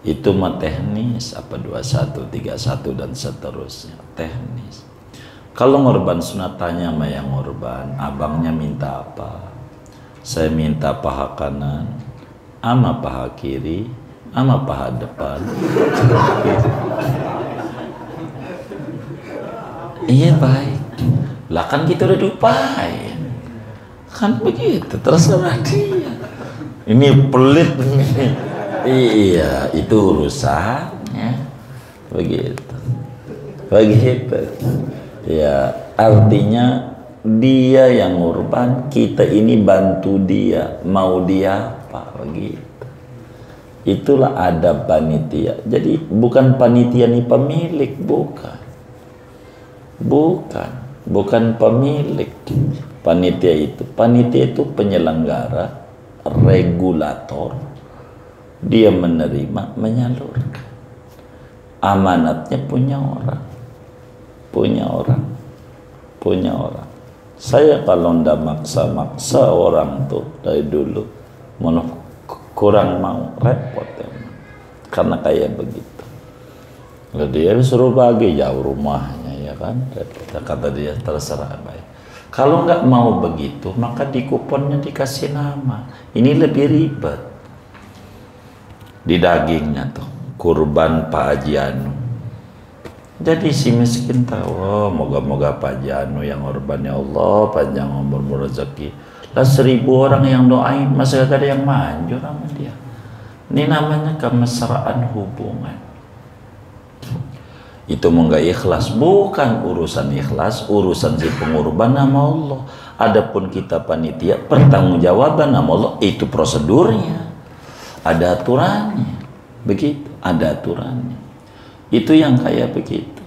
Itu mah teknis, apa 21, 31 dan seterusnya, teknis. Kalau ngorban sunat tanya sama yang ngorban, abangnya minta apa? Saya minta paha kanan, ama paha kiri, ama paha depan. Iya baik. Lah kan kita udah diupain. Kan begitu, terserah dia. Ini pelit nih. Iya, itu urusannya. Begitu. Ya, artinya dia yang ngurban, kita ini bantu dia, mau dia apa begitu. Itulah adab panitia. Jadi bukan panitia nih pemilik, bukan pemilik. Panitia itu penyelenggara, regulator. Dia menerima, menyalurkan. Amanatnya punya orang. Saya kalau ndak maksa orang tuh dari dulu kurang mau, repot emang. Karena kayak begitu. Lalu dia suruh bagi jauh rumahnya ya. ya kan? Kata dia terserah baik. Kalau nggak mau begitu, maka di kuponnya dikasih nama. Ini lebih ribet. Di dagingnya tuh, kurban Pak Haji Anu. Jadi si miskin tahu, oh, moga-moga Pak Haji Anu yang korbannya Allah, panjang umur rezeki. Lah 1000 orang yang doain, masa gak ada yang manjur sama dia. Ini namanya kemesraan hubungan. Itu mau nggak ikhlas, bukan urusan ikhlas, urusan si pengorban nama Allah. Adapun kita panitia, pertanggungjawaban nama Allah, itu prosedurnya, ada aturannya, begitu, ada aturannya. Itu yang kayak begitu.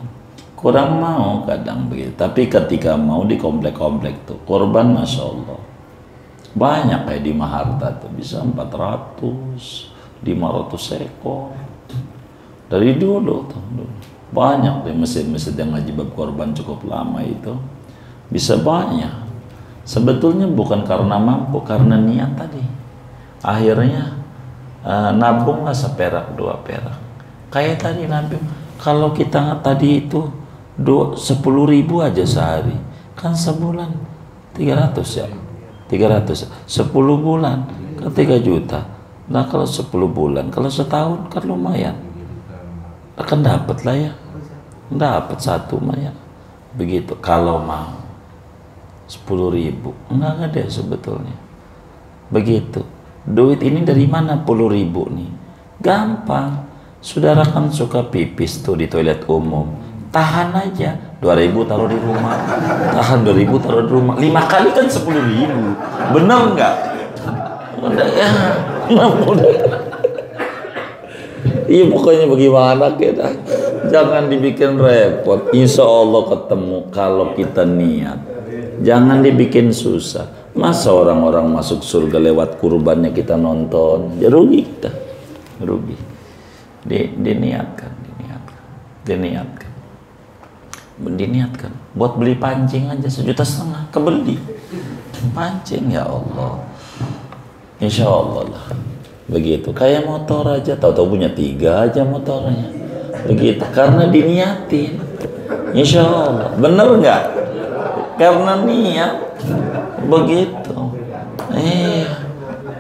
Kurang mau kadang begitu, tapi ketika mau di komplek-komplek tuh, korban masya Allah banyak kayak di Maharta tuh bisa 400, 500 ekor dari dulu tuh. Banyak di masjid-masjid yang ngaji bab korban cukup lama itu bisa banyak. Sebetulnya bukan karena mampu, karena niat tadi. Akhirnya nabunglah 1 perak 2 perak. Kayak tadi nabung. Kalau kita tadi itu 10.000 aja sehari, kan sebulan 300 ya. 300. 10 bulan kan 3 juta. Nah kalau 10 bulan, kalau setahun kan lumayan. Akan dapat lah ya, dapat 1 mah ya, begitu. Kalau mau 10.000 enggak ada sebetulnya, begitu. Duit ini dari mana 10.000 nih? Gampang. Saudara kan suka pipis tuh di toilet umum, tahan aja 2.000 taruh di rumah, tahan 2.000 taruh di rumah, 5 kali kan 10.000, bener nggak? Udah ya, udah. Iya pokoknya bagaimana kita, jangan dibikin repot. Insya Allah ketemu kalau kita niat. Jangan dibikin susah. Masa orang-orang masuk surga lewat kurbannya kita nonton, ya rugi kita, rugi. Diniatkan. Buat beli pancing aja 1,5 juta kebeli. Pancing ya Allah. Insya Allah lah. Begitu, kayak motor aja, tahu-tahu punya 3 aja motornya, begitu, karena diniatin, insya Allah, bener nggak? Karena niat, begitu,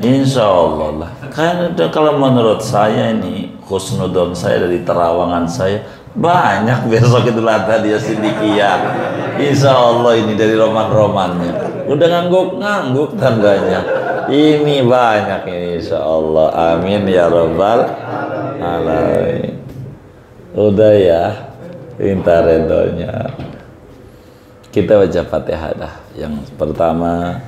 insya Allah lah. Karena kalau menurut saya ini, husnudon saya dari terawangan saya, banyak besok itu latah dia Siddiqiyah, insya Allah ini dari roman-romannya, udah ngangguk-ngangguk tandanya. Ini banyak ini insya Allah, amin ya rabbal alamin. Udah ya, minta redonya. Kita baca Fatihah dah. Yang pertama